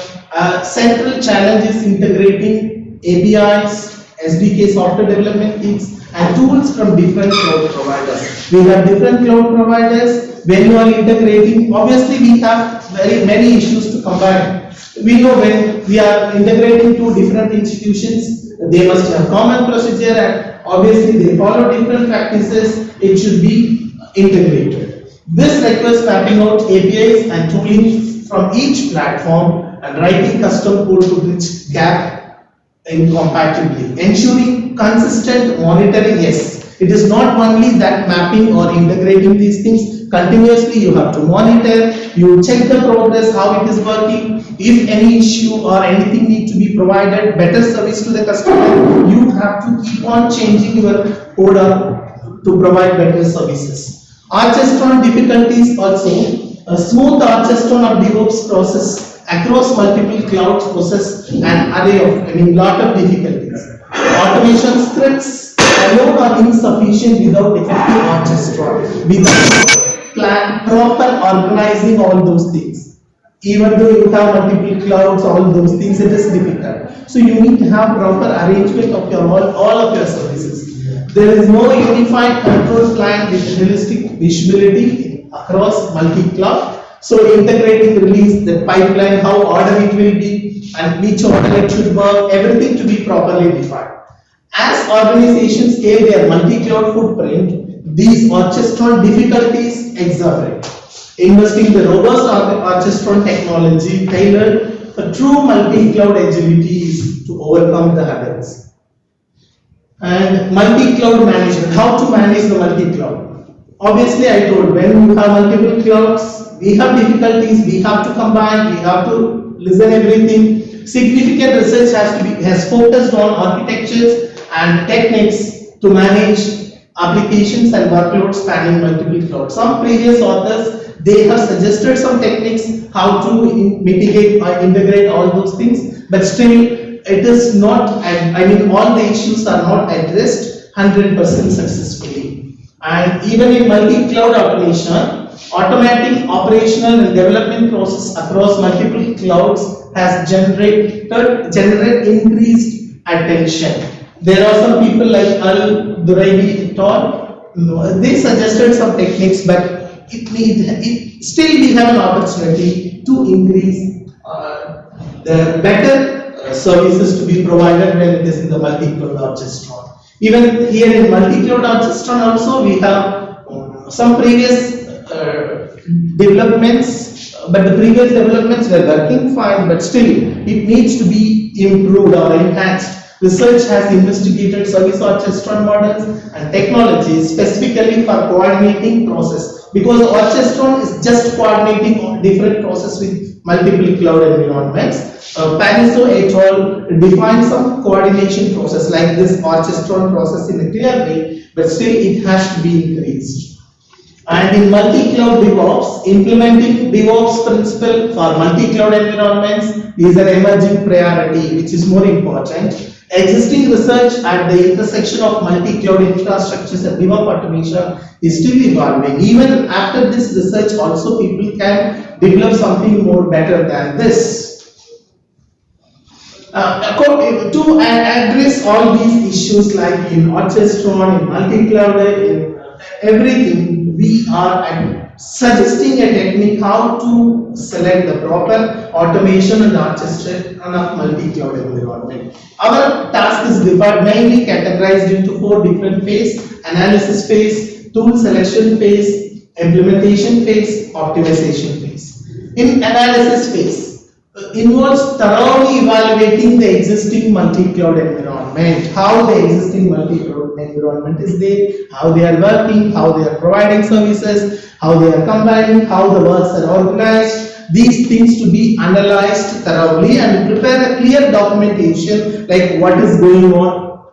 central challenges integrating APIs, SDK software development kits, and tools from different cloud providers. We have different cloud providers. When you are integrating, obviously we have very many issues to combine. We know when we are integrating two different institutions, they must have common procedure, and obviously they follow different practices. It should be integrated. This requires mapping out APIs and tooling from each platform and writing custom code to bridge gap incompatibly, ensuring consistent monitoring. Yes, it is not only that mapping or integrating these things. Continuously you have to monitor, you check the progress, how it is working. If any issue or anything need to be provided, better service to the customer, you have to keep on changing your code to provide better services. Orchestron difficulties also. A smooth orchestron of DevOps process across multiple clouds poses an array of, lot of difficulties. Automation scripts alone are insufficient without effective orchestron, without proper organizing all those things. Even though you have multiple clouds, all those things, it is difficult. So you need to have proper arrangement of your all of your services. There is no unified control plan with holistic visibility across multi-cloud. So integrating release, the pipeline, how order it will be, and which order it should work, everything to be properly defined. As organizations scale their multi-cloud footprint, these orchestron difficulties exacerbate. Investing the robust orchestron technology tailored for true multi-cloud agility is to overcome the hurdles. And multi-cloud management, how to manage the multi-cloud. Obviously, I told when you have multiple clouds, we have difficulties, we have to combine, we have to listen everything. Significant research has focused on architectures and techniques to manage applications and workloads spanning multiple clouds. Some previous authors, they have suggested some techniques how to mitigate or integrate all those things, but still it is not, all the issues are not addressed 100% successfully. And even in multi-cloud automation, automating operational and development process across multiple clouds has generated increased attention. There are some people like Al-Duraibi et al. They suggested some techniques, but still we have an opportunity to increase the better services to be provided when it is in the multi-cloud orchestron. Even here in multi-cloud orchestron also we have some previous developments, but the previous developments were working fine, but still it needs to be improved or enhanced. Research has investigated service orchestron models and technologies specifically for coordinating process, because orchestron is just coordinating different process with multiple cloud environments. Paniso et al. Define some coordination process like this orchestron process in a clear way, but still it has to be increased. And in multi-cloud DevOps, implementing DevOps principle for multi-cloud environments is an emerging priority, which is more important. Existing research at the intersection of multi-cloud infrastructures and DevOps automation is still evolving. Even after this research, also people can develop something more better than this. To address all these issues like in orchestron, in multi-cloud, in everything, we are suggesting a technique how to select the proper automation and orchestration of multi-cloud environment. Our task is mainly categorized into 4 different phases: analysis phase, tool selection phase, implementation phase, optimization phase. In analysis phase, involves thoroughly evaluating the existing multi-cloud environment, how the existing multi-cloud environment is there, how they are working, how they are providing services, how they are combining, how the works are organized. These things to be analyzed thoroughly and prepare a clear documentation like what is going on.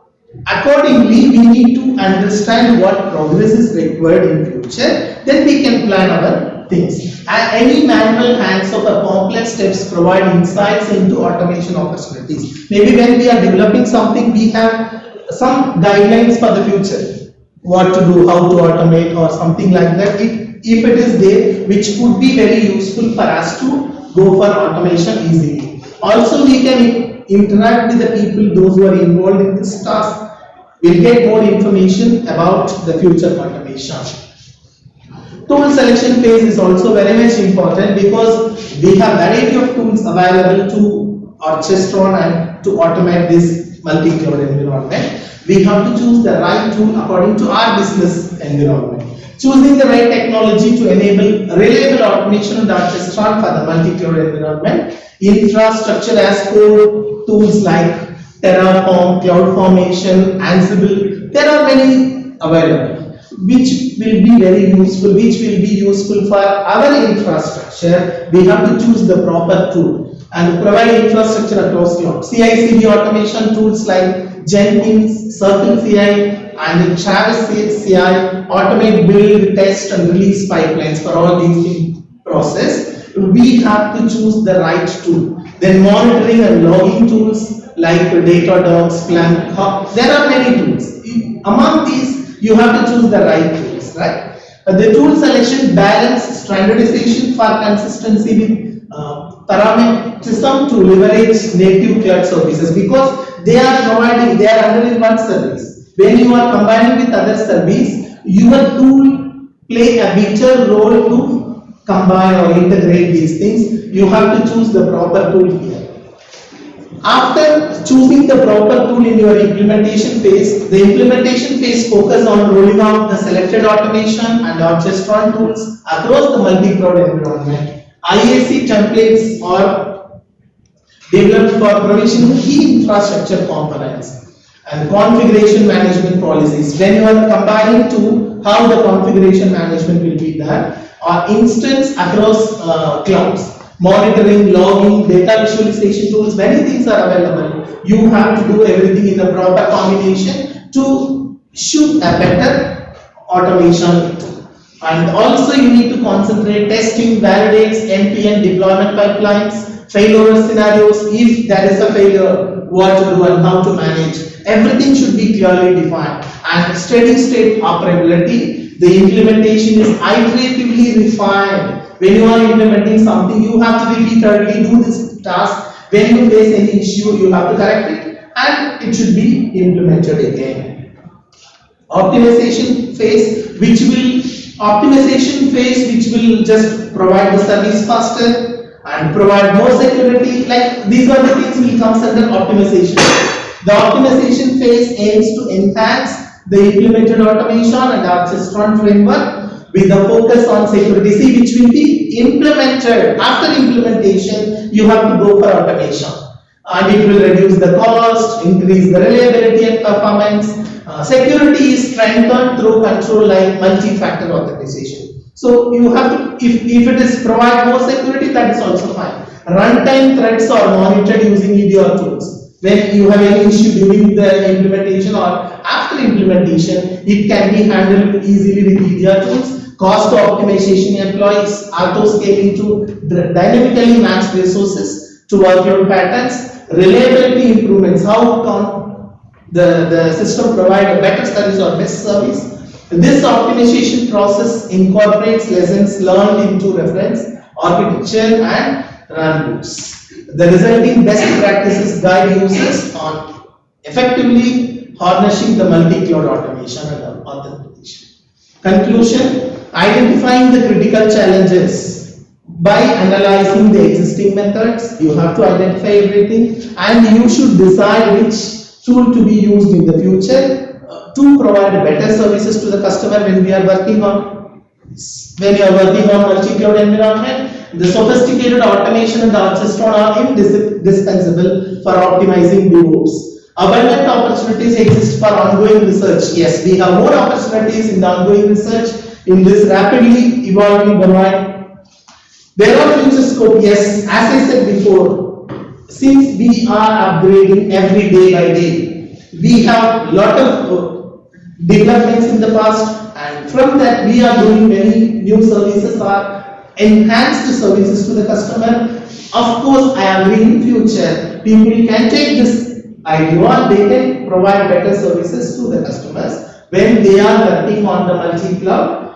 Accordingly, we need to understand what progress is required in future, then we can plan our things. Any manual hands of a complex steps provide insights into automation opportunities. Maybe when we are developing something, we have some guidelines for the future, what to do, how to automate or something like that. If it is there, which could be very useful for us to go for automation easily. Also, we can interact with the people, those who are involved in this task, will get more information about the future automation. Tool selection phase is also very much important because we have variety of tools available to orchestron and to automate this multi-cloud environment. We have to choose the right tool according to our business environment. Choosing the right technology to enable reliable automation and orchestration for the multi-cloud environment. Infrastructure as code tools like Terraform, CloudFormation, Ansible, there are many available. which will be very useful, which will be useful for our infrastructure, we have to choose the proper tool and provide infrastructure across cloud. CI/CD automation tools like Jenkins, Circle CI, and Travis CI automate build, test, and release pipelines for all these process. We have to choose the right tool. Then monitoring and logging tools like Datadog, Splunk. There are many tools. Among these, you have to choose the right tools, right? The tool selection balance standardization for consistency with parameterism to leverage native cloud services, because they are under one service. When you are combining with other service, your tool play a bigger role to combine or integrate these things. You have to choose the proper tool here. After choosing the proper tool in your implementation phase, the implementation phase focus on rolling out the selected automation and orchestron tools across the multi-cloud environment. IAC templates are developed for provisioning key infrastructure components and configuration management policies. When you are combining to how the configuration management will be done, or instance across clouds. Monitoring, logging, data visualization tools, many things are available. You have to do everything in a proper combination to shoot a better automation. And also you need to concentrate testing, validates, end-to-end deployment pipelines, failover scenarios, if there is a failure, what to do and how to manage. Everything should be clearly defined. And steady state operability, the implementation is iteratively refined. When you are implementing something, you have to repeatedly do this task. When you face any issue, you have to correct it and it should be implemented again. Optimization phase, which will just provide the service faster and provide more security. Like these are the things will come under optimization. The optimization phase aims to enhance the implemented automation and orchestron framework with the focus on security, which will be implemented. After implementation, you have to go for automation, and it will reduce the cost, increase the reliability and performance. Security is strengthened through control like multi-factor authentication. So you have to, if it is provide more security, that is also fine. Runtime threats are monitored using EDR tools. When you have any issue during the implementation or after implementation, it can be handled easily with EDR tools. Cost optimization employs auto scaling to dynamically match resources to workload patterns. Reliability improvements, how the system provide a better service or best service. This optimization process incorporates lessons learned into reference architecture and runbooks. The resulting best practices guide users on effectively harnessing the multi-cloud automation and authentication. Conclusion: identifying the critical challenges. By analyzing the existing methods, you have to identify everything and you should decide which tool to be used in the future to provide better services to the customer when you are working on multi-cloud environment. The sophisticated automation and the orchestron are indispensable for optimizing DevOps. Abundant opportunities exist for ongoing research. Yes, we have more opportunities in the ongoing research in this rapidly evolving domain. There are future scope, yes, as I said before, since we are upgrading every day by day, we have lot of developments in the past, and from that we are doing many new services or enhanced services to the customer. Of course, I agree in future, people can take this idea and they can provide better services to the customers when they are working on the multi-cloud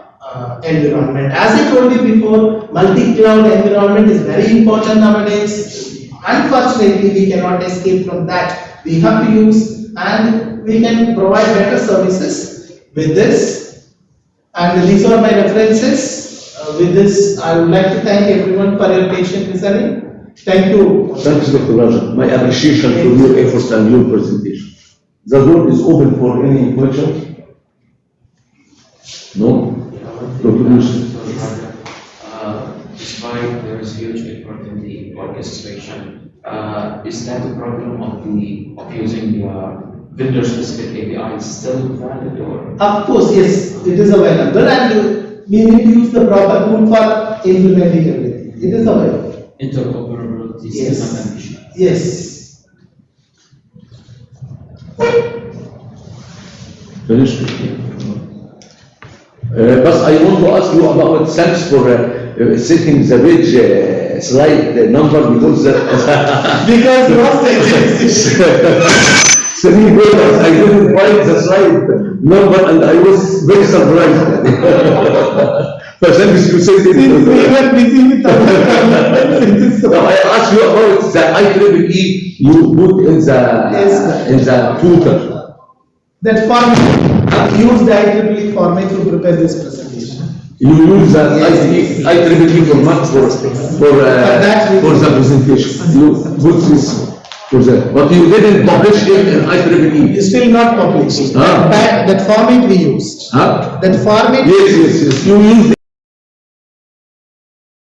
environment. As I told you before, multi-cloud environment is very important nowadays. Unfortunately, we cannot escape from that. We have to use and we can provide better services with this. And these are my references. With this, I would like to thank everyone for your patient listening. Thank you. Thanks, Dr. Raja. My appreciation for your efforts and your presentation. The door is open for any questions. No? Despite there is huge effort in the orchestration, is that a problem of using vendor-specific API is still valid or? Of course, yes, it is available, and we need to use the proper tool for implementing everything. It is available. Interoperability is Yes. still an issue. Yes. Finished. But I want to ask you about thanks for setting the page slide number because Because lost exists. $3. I didn't find the slide number and I was very surprised. But thanks you said it. Since we were busy with our Now I asked you about the IEEE you put in the footer. that format, use the IEEE format to prepare this presentation. You use the IEEE format for the presentation. You put this for that, but you didn't publish it in IEEE. It's still not published. Ah. That format we used. Huh? That format. Yes, you used